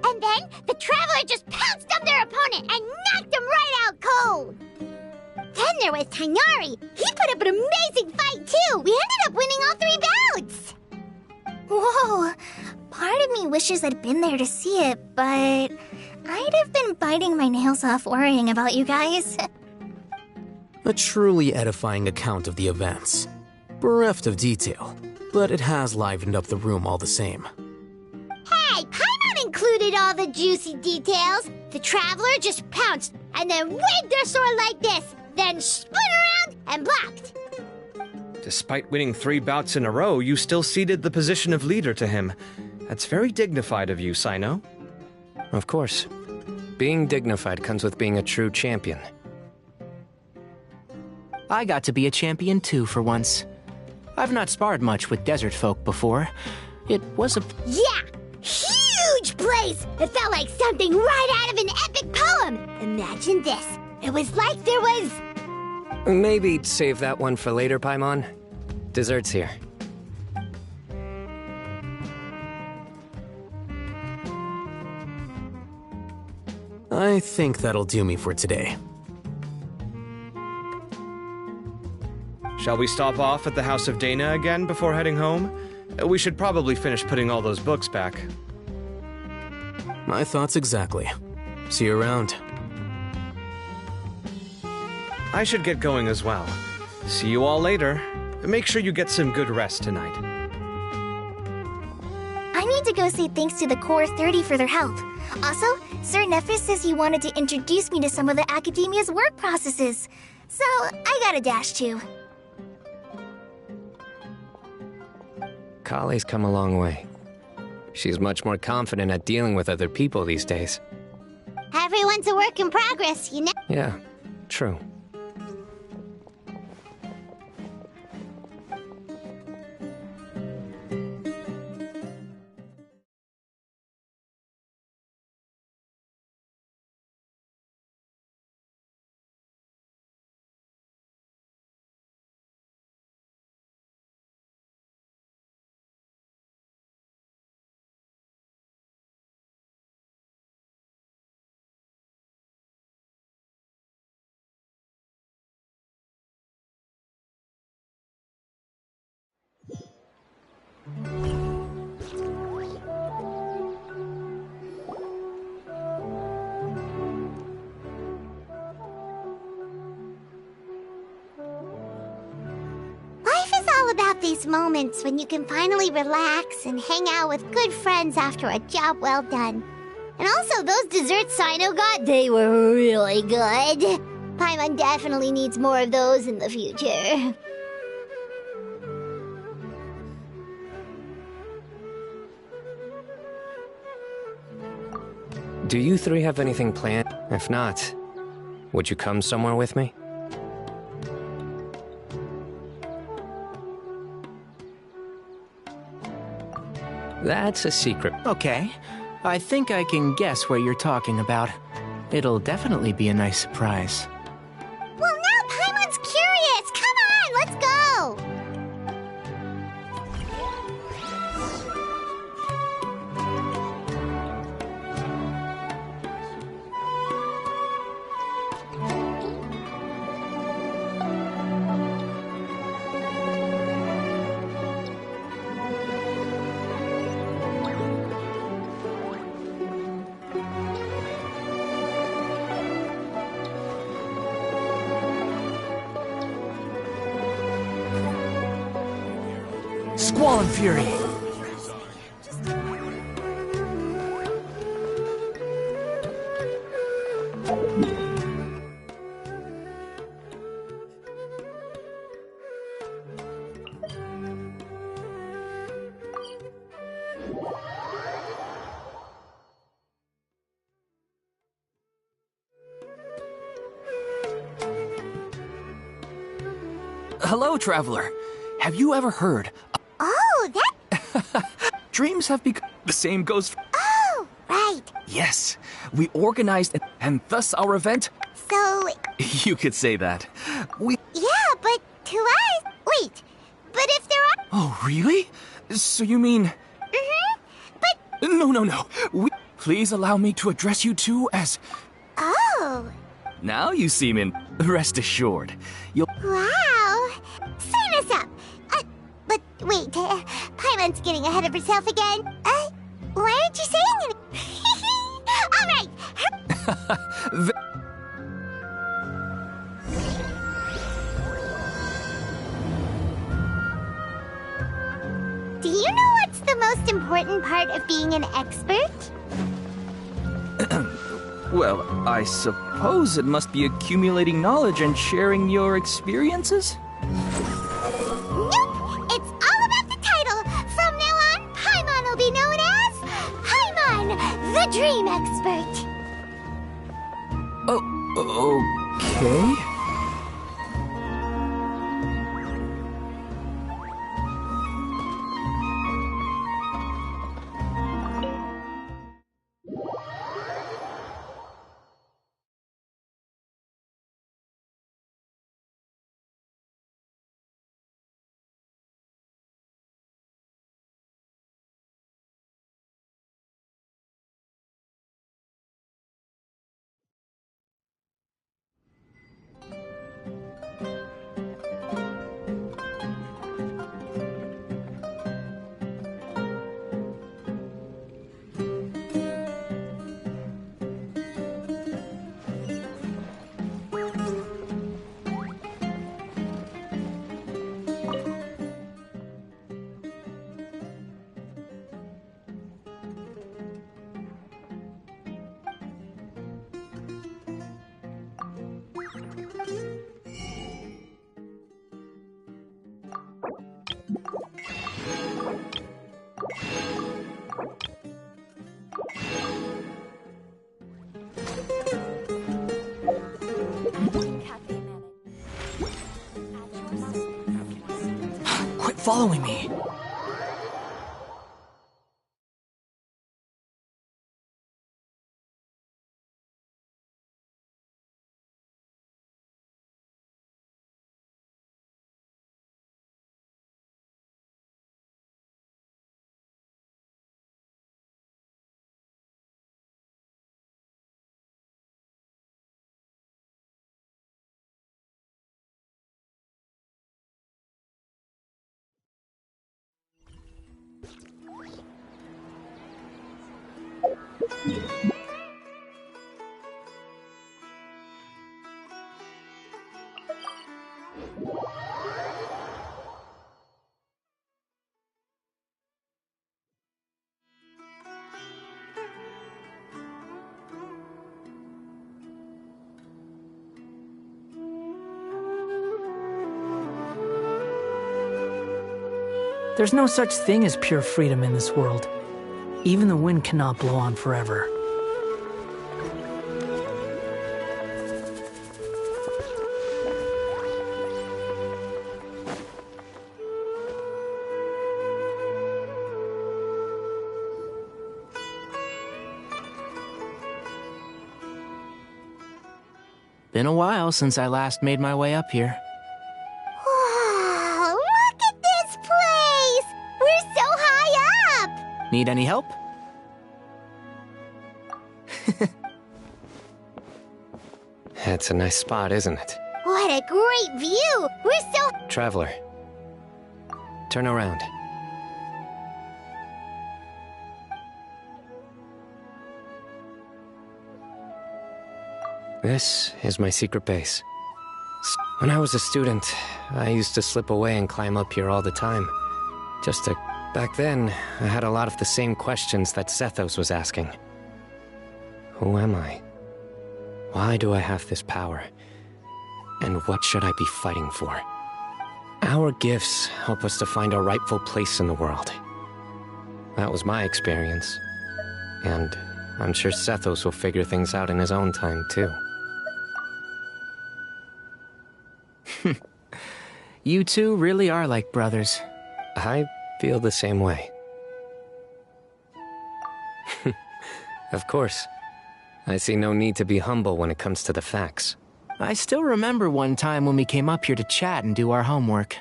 And then the Traveler just pounced on their opponent and knocked him right out cold. Then there was Tainari. He put up an amazing fight too. We ended up winning all 3 bouts. Whoa! Part of me wishes I'd been there to see it, but I'd have been biting my nails off worrying about you guys. A truly edifying account of the events. Bereft of detail, but it has livened up the room all the same. Hey, Paimon included all the juicy details. The Traveler just pounced and then waved their sword like this, then spun around and blocked. Despite winning 3 bouts in a row, you still ceded the position of leader to him. That's very dignified of you, Sino. Of course. Being dignified comes with being a true champion. I got to be a champion too for once. I've not sparred much with desert folk before. It was a... Yeah! Huge place! It felt like something right out of an epic poem! Imagine this. It was like there was... Maybe save that one for later, Paimon. Dessert's here. I think that'll do me for today. Shall we stop off at the House of Dana again before heading home? We should probably finish putting all those books back. My thoughts exactly. See you around. I should get going as well. See you all later. Make sure you get some good rest tonight. I need to go say thanks to the Core 30 for their help. Also, Sir Nephis says he wanted to introduce me to some of the Academia's work processes. So, I gotta dash too. Kale's come a long way. She's much more confident at dealing with other people these days. Everyone's a work in progress, you know? Yeah, true. About these moments when you can finally relax and hang out with good friends after a job well done. And also, those desserts Sino got, they were really good. Paimon definitely needs more of those in the future. Do you 3 have anything planned? If not, would you come somewhere with me? That's a secret. Okay. I think I can guess what you're talking about. It'll definitely be a nice surprise. Well, now Paimon's curious! Come on, let's go! Squall and Fury! Hello, traveler. Have you ever heard? Oh, that... Dreams have become... The same goes for... Oh, right. Yes, we organized and thus our event... So... You could say that. Yeah, but to us... Wait, but if there are... Oh, really? So you mean... Mm-hmm, but... No. Please allow me to address you two as... Oh. Now you seem in... Rest assured, you'll... Wow. Sign us up. But wait, Paimon's getting ahead of herself again. Why aren't you saying anything? All right. Do you know what's the most important part of being an expert? Well, I suppose it must be accumulating knowledge and sharing your experiences? Nope! It's all about the title! From now on, Paimon will be known as... Paimon, the Dream Expert! Oh, okay. Quit following me. There's no such thing as pure freedom in this world. Even the wind cannot blow on forever. Been a while since I last made my way up here. Wow, look at this place! We're so high up! Need any help? It's a nice spot, isn't it? What a great view! We're so... Traveler, turn around. This is my secret base. When I was a student, I used to slip away and climb up here all the time. Back then, I had a lot of the same questions that Sethos was asking. Who am I? Why do I have this power? And what should I be fighting for? Our gifts help us to find our rightful place in the world. That was my experience. And I'm sure Sethos will figure things out in his own time, too. You two really are like brothers. I feel the same way. Of course. I see no need to be humble when it comes to the facts. I still remember one time when we came up here to chat and do our homework.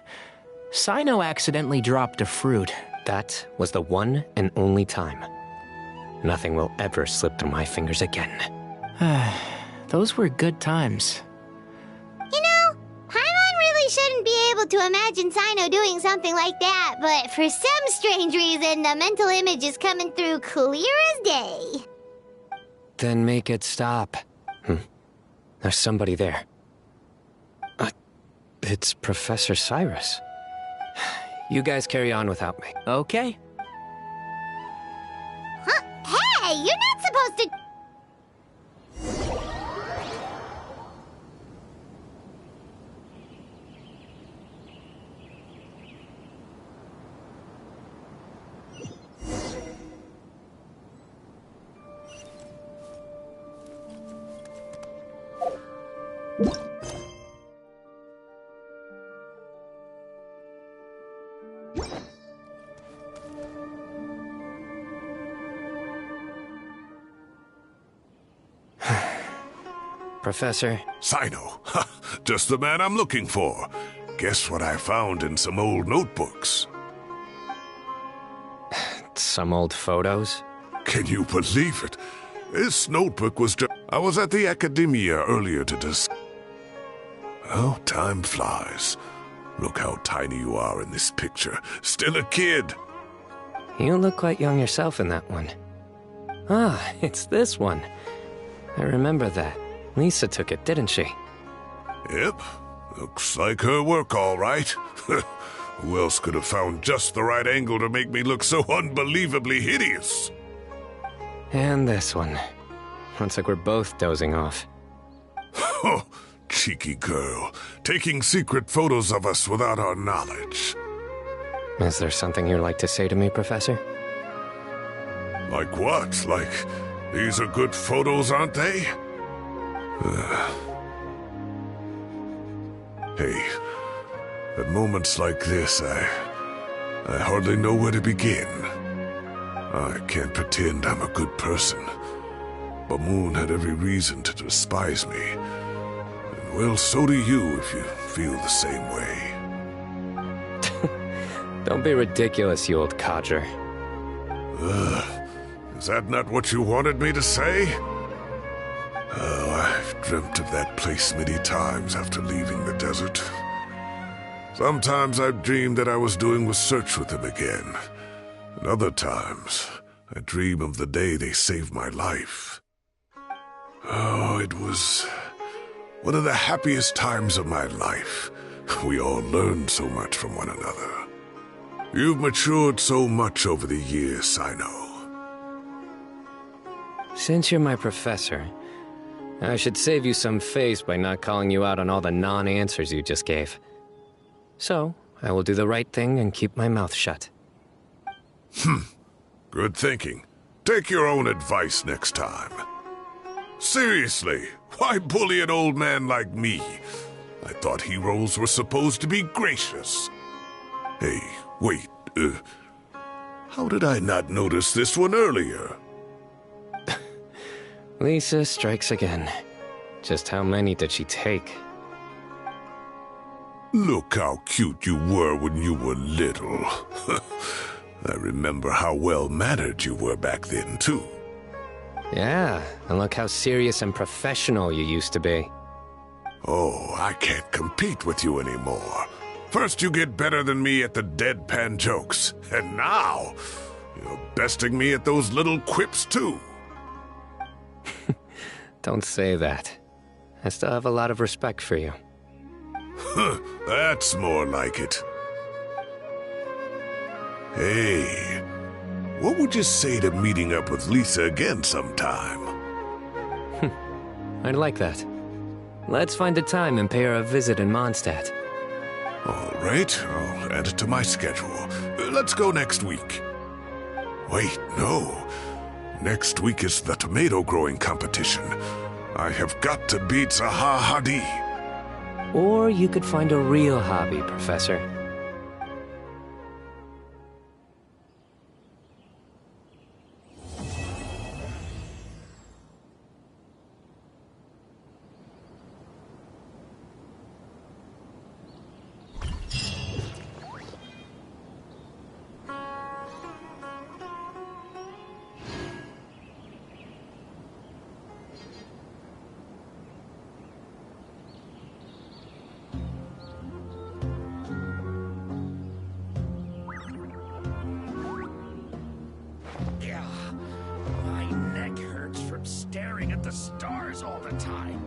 Sino accidentally dropped a fruit. That was the one and only time. Nothing will ever slip through my fingers again. Those were good times. You know, Paimon really shouldn't be able to imagine Sino doing something like that, but for some strange reason, the mental image is coming through clear as day. Then make it stop. There's somebody there. It's Professor Cyrus. You guys carry on without me. Okay. Huh? Hey, you're not supposed to... Professor? Sino. Just the man I'm looking for. Guess what I found in some old notebooks? Some old photos? Can you believe it? This notebook was just... I was at the Academia earlier to discuss... Oh, time flies. Look how tiny you are in this picture. Still a kid. You look quite young yourself in that one. Ah, it's this one. I remember that. Lisa took it, didn't she? Yep. Looks like her work, all right. Who else could have found just the right angle to make me look so unbelievably hideous? And this one. Looks like we're both dozing off. Oh, cheeky girl. Taking secret photos of us without our knowledge. Is there something you'd like to say to me, Professor? Like what? Like, these are good photos, aren't they? Hey, at moments like this, I hardly know where to begin. I can't pretend I'm a good person. But Moon had every reason to despise me. And well, so do you if you feel the same way. Don't be ridiculous, you old codger. Is that not what you wanted me to say? Oh, I've dreamt of that place many times after leaving the desert. Sometimes I've dreamed that I was doing research with them again. And other times, I dream of the day they saved my life. Oh, it was one of the happiest times of my life. We all learned so much from one another. You've matured so much over the years, I know. Since you're my professor, I should save you some face by not calling you out on all the non-answers you just gave. So, I will do the right thing and keep my mouth shut. Good thinking. Take your own advice next time. Seriously, why bully an old man like me? I thought heroes were supposed to be gracious. Hey, wait, how did I not notice this one earlier? Lisa strikes again. Just how many did she take? Look how cute you were when you were little. I remember how well-mannered you were back then, too. Yeah, and look how serious and professional you used to be. Oh, I can't compete with you anymore. First you get better than me at the deadpan jokes, and now you're besting me at those little quips, too. Don't say that. I still have a lot of respect for you. That's more like it. Hey, what would you say to meeting up with Lisa again sometime? I'd like that. Let's find a time and pay her a visit in Mondstadt. All right, I'll add it to my schedule. Let's go next week. Wait, no. Next week is the tomato growing competition. I have got to beat Zaha Hadid. Or you could find a real hobby, Professor. My neck hurts from staring at the stars all the time.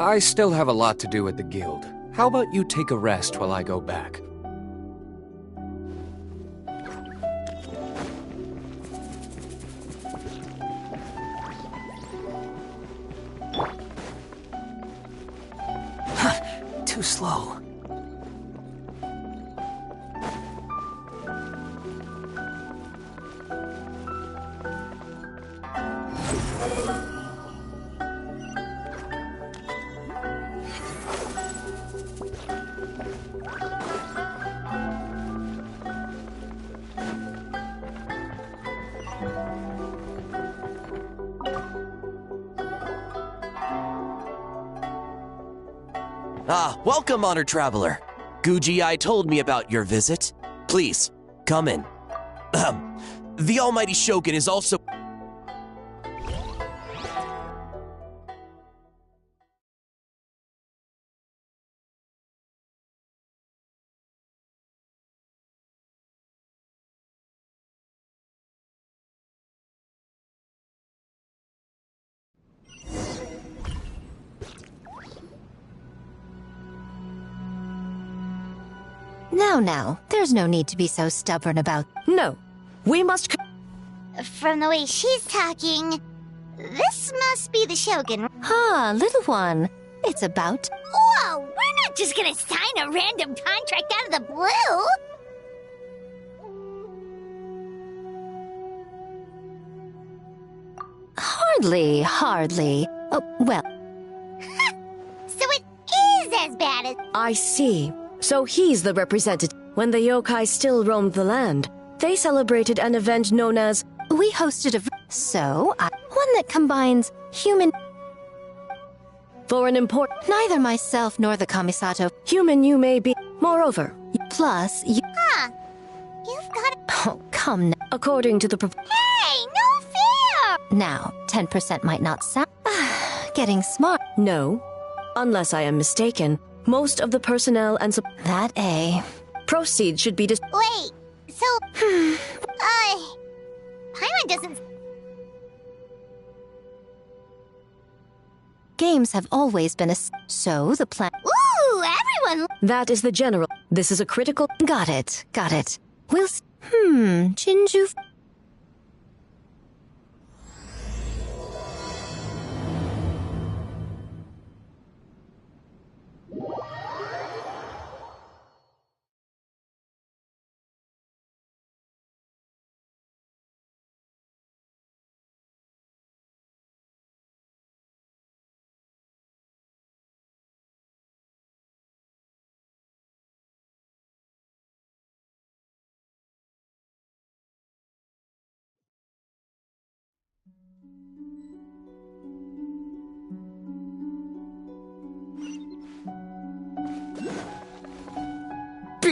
I still have a lot to do at the guild. How about you take a rest while I go back? Too slow. Ah, welcome, honored traveler. Guji-ai told me about your visit. Please, come in. The almighty Shogun is also... Now, there's no need to be so stubborn about... No, we must... From the way she's talking, this must be the Shogun. Ah, little one. It's about... Whoa, we're not just gonna sign a random contract out of the blue! Hardly. Oh, well. So it is as bad as... I see. So he's the representative. When the yokai still roamed the land, they celebrated an event known as... We hosted a... one that combines human... For an important... Neither myself nor the Kamisato... Human you may be. Moreover... Plus, you... Huh. You've got... Oh, come now. According to the... Hey, no fair! Now, 10% might not sound... Getting smart. No. Unless I am mistaken, most of the personnel and... That A. Proceeds should be... Wait, so... Paimon doesn't... Games have always been a... So, the plan... Ooh, everyone... That is the general. This is a critical... Got it. We'll... Jinju...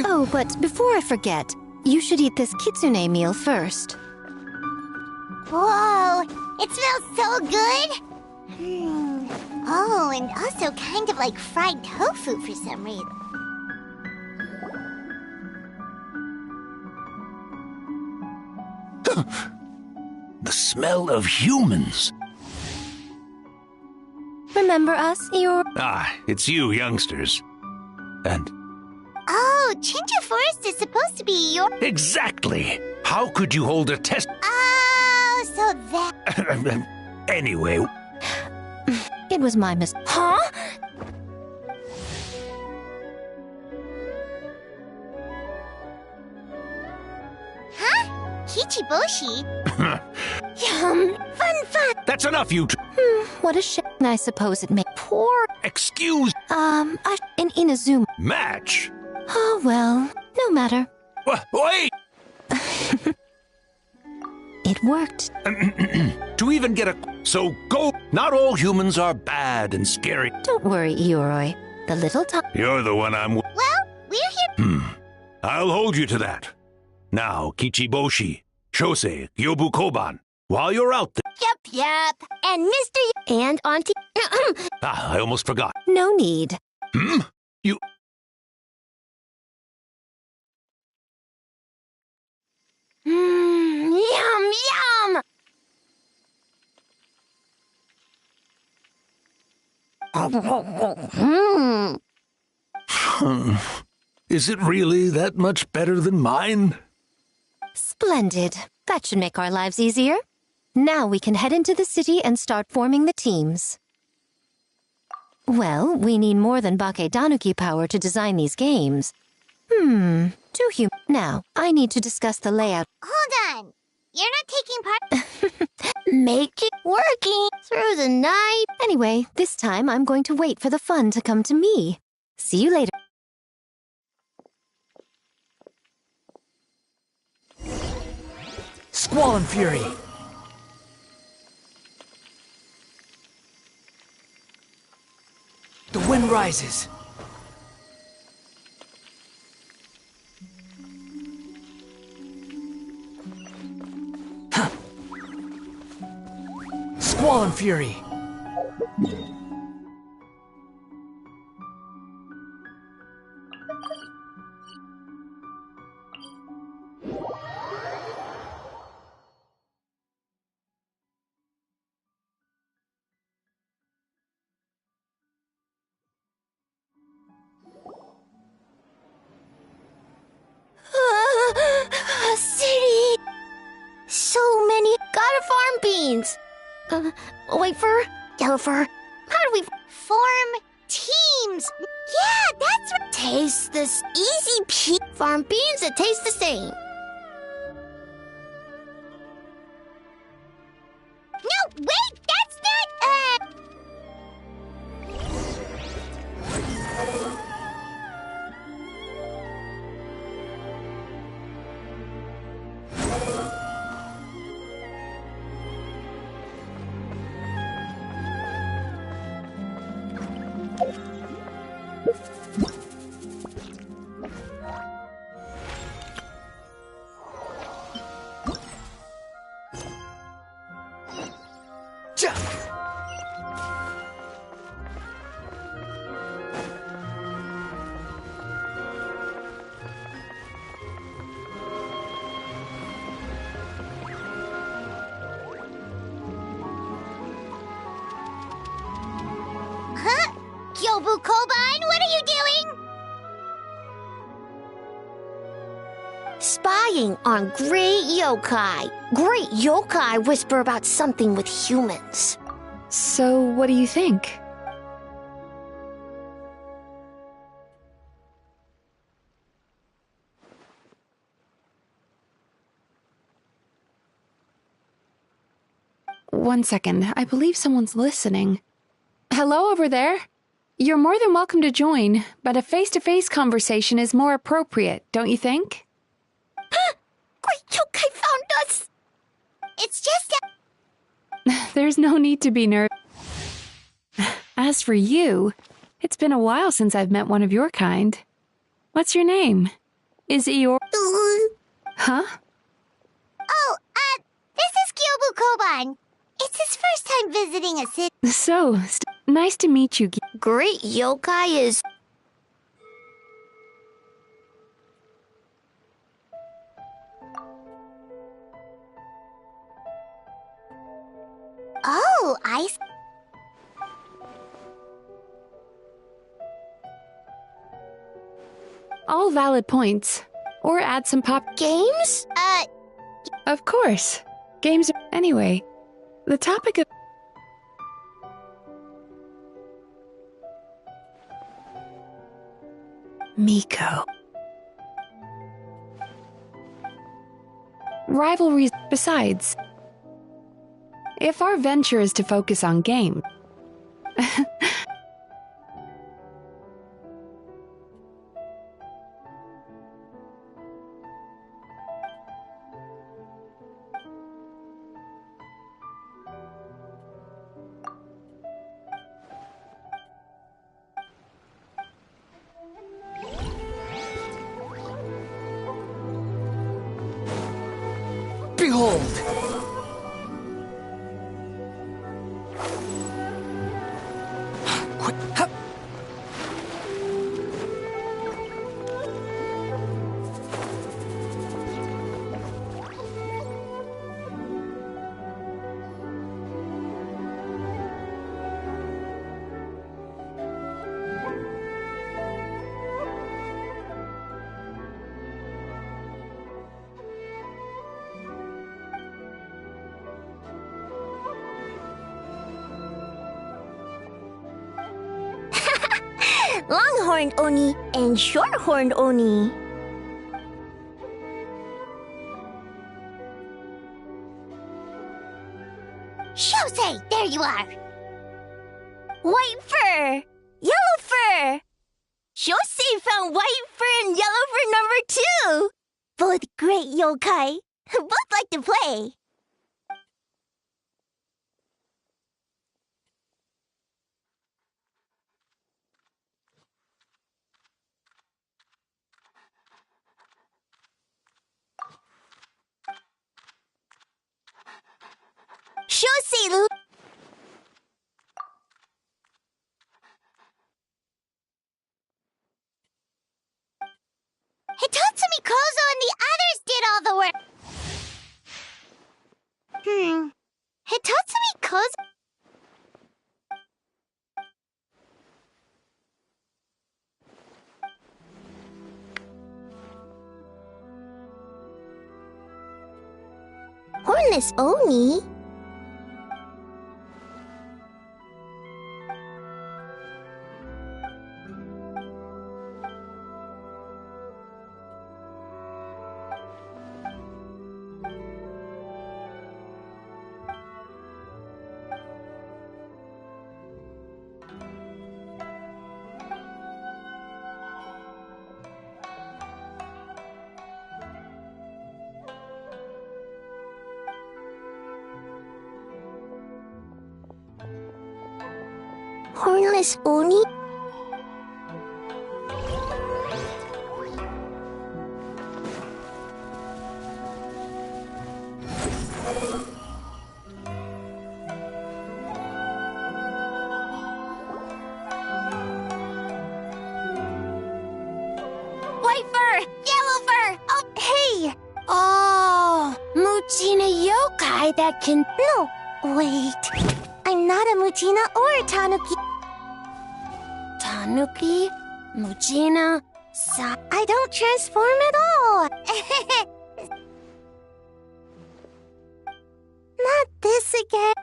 Oh, but before I forget, you should eat this kitsune meal first. Whoa, it smells so good! Oh, and also kind of like fried tofu for some reason. The smell of humans. Remember us, Eeyore? Ah, it's you youngsters. And... Oh, Chinja Forest is supposed to be your... Exactly! How could you hold a test... Oh, so that... Anyway... It was my mistake. Huh? Huh? Kichiboshi? Yum! Fun! That's enough, you two! What a shame. I suppose it may... Poor... Excuse... in Inazuma. Match? Oh, well. No matter. Wait! It worked. To even get a... So go... Not all humans are bad and scary. Don't worry, Eeyore. The little time... You're the one I'm... Well, we're here... I'll hold you to that. Now, Kichiboshi, Shosei, Yobu Koban, while you're out there... Yup. And Mr. And Auntie... I almost forgot. No need. You... Yum, yum! Is it really that much better than mine? Splendid. That should make our lives easier. Now we can head into the city and start forming the teams. Well, we need more than Bakedanuki power to design these games. Too human. Now, I need to discuss the layout. Hold on. You're not taking part. Make it working through the night. Anyway, this time I'm going to wait for the fun to come to me. See you later. Squall and Fury! The wind rises. Huh. Squall and Fury! City! So many. Gotta farm beans. White fur, yellow fur. How do we form teams? Yeah, that's what. Taste this easy farm beans that taste the same. No, wait, that's not. Huh? Kyobu Koban, what are you doing? Spying on great yokai. Great yokai whisper about something with humans. So, what do you think? One second, I believe someone's listening. Hello over there? You're more than welcome to join, but a face-to-face conversation is more appropriate, don't you think? Great yokai found us! It's just There's no need to be nervous. As for you, it's been a while since I've met one of your kind. What's your name? Is it your... Huh? Oh, this is Kyobu Koban. It's his first time visiting a city. So, nice to meet you. Great yokai is... Oh, I... All valid points. Or add some pop... Games? Of course. Games are... Anyway, the topic of... Miko. Rivalries. Besides, if our venture is to focus on game... Behold! Quick, hup. Longhorned Oni and Shorthorned Oni. Shosei, there you are! White fur! Yellow fur! Shosei found white fur and yellow fur number 2! Both great yokai. Both like to play. Shosei! Hitatsumi Kozo and the others did all the work. Hitatsumi Kozo? Hornless Oni? Hornless Oni? White fur! Yellow fur! Oh, hey! Oh, Muchina yokai that can... No, wait. I'm not a Muchina or a Tanuki. Tanuki? Muchina? I don't transform at all! Not this again.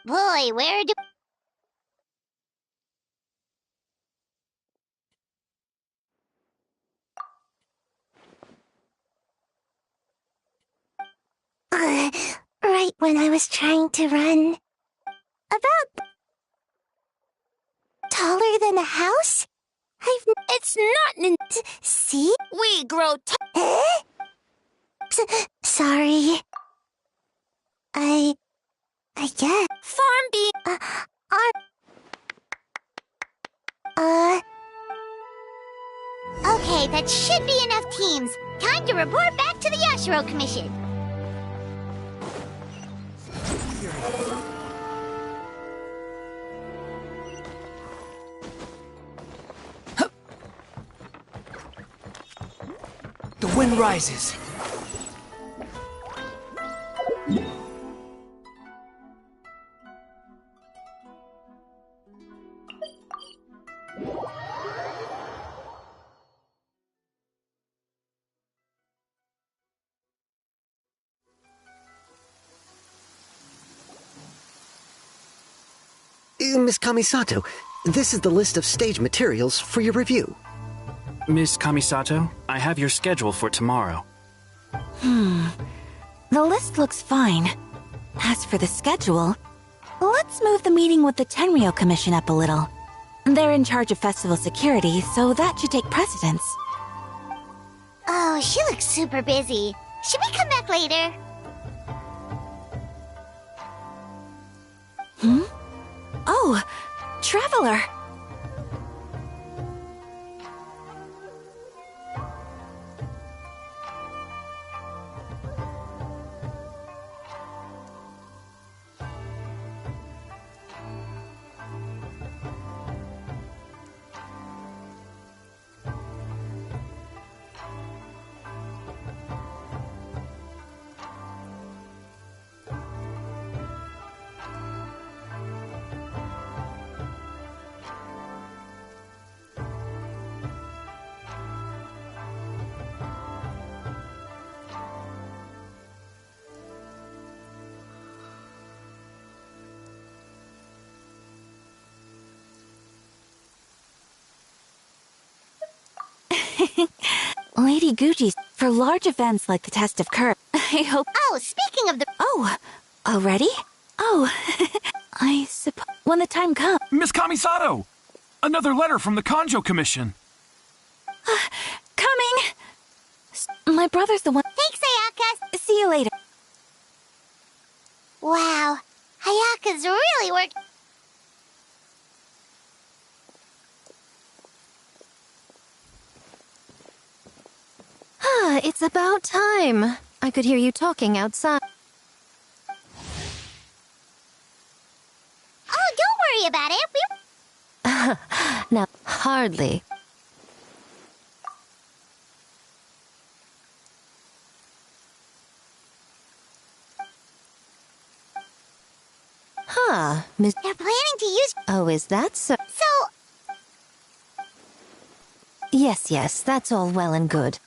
Boy, where do... right when I was trying to run. About... taller than a house? It's not... See? We grow sorry. I guess. Farm bee... Okay, that should be enough teams. Time to report back to the Yashiro Commission. The wind rises. Miss Kamisato, this is the list of stage materials for your review. Miss Kamisato, I have your schedule for tomorrow. The list looks fine. As for the schedule, let's move the meeting with the Tenryo Commission up a little. They're in charge of festival security, so that should take precedence. Oh, she looks super busy. Should we come back later? Oh, Traveler! Lady Gucci's for large events like the Test of Courage. I hope. Oh, speaking of the. Oh, already? Oh, I suppose when the time comes. Miss Kamisato! Another letter from the Kanjo Commission. Coming! My brother's the one. Thanks, Ayaka! See you later. Wow, Ayaka's really worked. It's about time. I could hear you talking outside. Oh, don't worry about it. Now, hardly. Miss. They're planning to use. Oh, is that so? So. Yes, that's all well and good.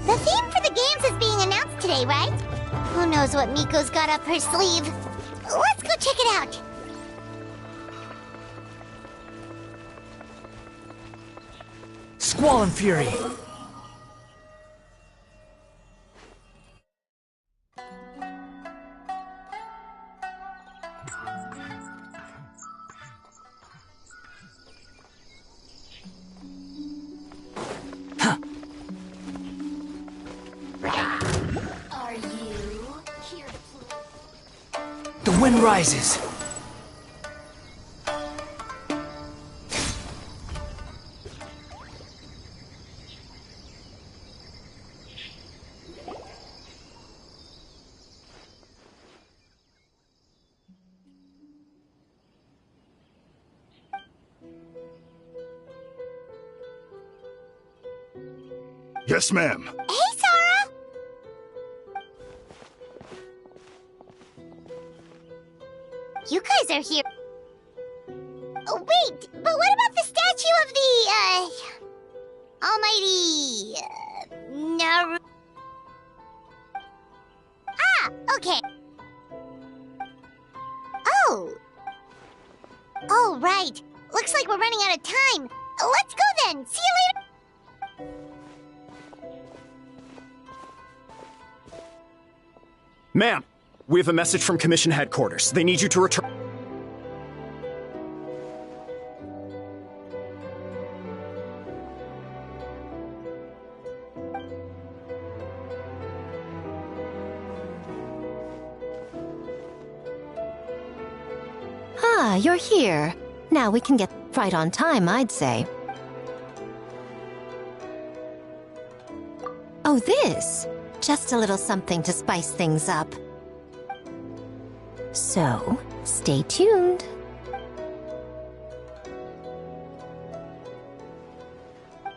The theme for the games is being announced today, right? Who knows what Miko's got up her sleeve? Let's go check it out. Squall and Fury. Are you here to The wind rises. Yes, ma'am. Hey, Sora! You guys are here. Oh, wait, but what about the statue of the, Almighty... Naru... Ah, okay. Oh. Oh, right. Looks like we're running out of time. Let's go then. See you later. Ma'am, we have a message from Commission Headquarters. They need you to return. You're here. Now we can get right on time, I'd say. Oh, this? Just a little something to spice things up. So, stay tuned.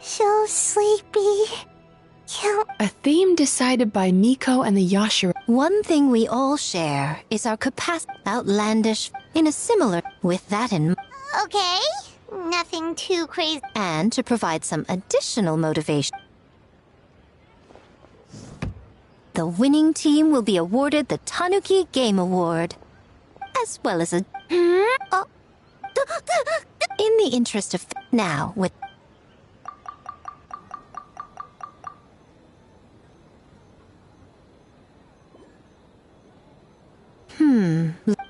So sleepy. A theme decided by Miko and the Yashiro. One thing we all share is our capacity. Outlandish, in a similar, with that in mind. Okay, nothing too crazy. And to provide some additional motivation. The winning team will be awarded the Tanuki Game Award, as well as a... Oh. In the interest of... Now, with...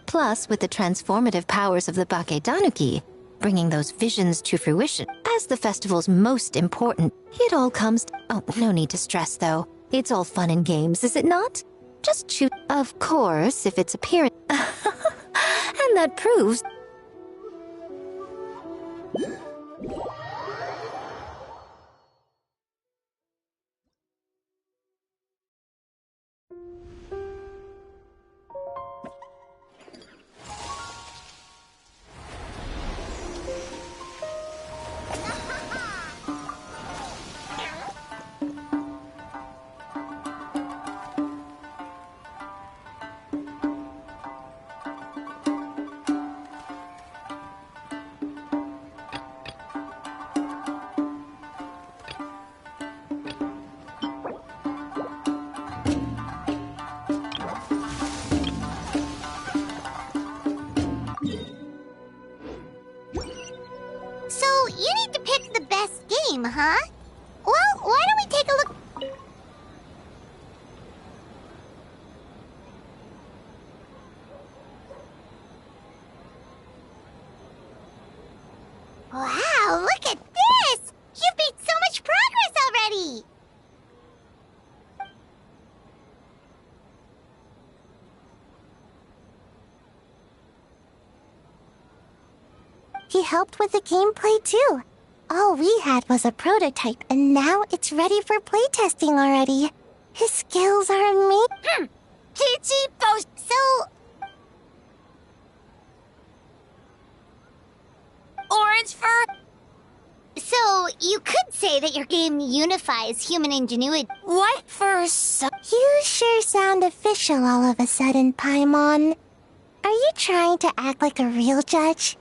Plus, with the transformative powers of the Bakedanuki, bringing those visions to fruition, as the festival's most important, it all comes... Oh, no need to stress, though. It's all fun and games, is it not? Just shoot... Of course, if it's appearance... And that proves... So, you need to pick the best game, huh? Well, why don't we take a look... Wow, look at this! You've made so much progress already! He helped with the gameplay too. All we had was a prototype, and now it's ready for playtesting already. His skills are amazing. So... Orange fur? So, you could say that your game unifies human ingenuity. What for so... You sure sound official all of a sudden, Paimon. Are you trying to act like a real judge?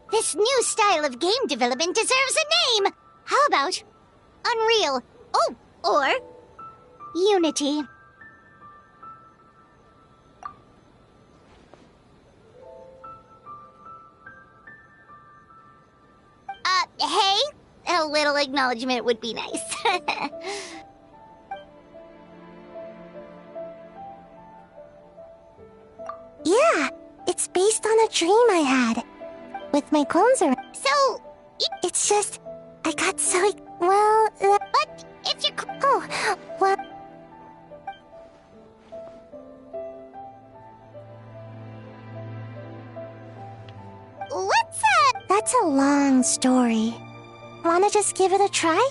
This new style of game development deserves a name! How about Unreal? Oh, or Unity. Hey? A little acknowledgement would be nice. Yeah, it's based on a dream I had. With my clones around. So, it's just... I got so... Well, but if you... Oh, well... What's that? That's a long story. Wanna just give it a try?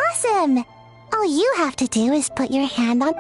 Awesome! All you have to do is put your hand on...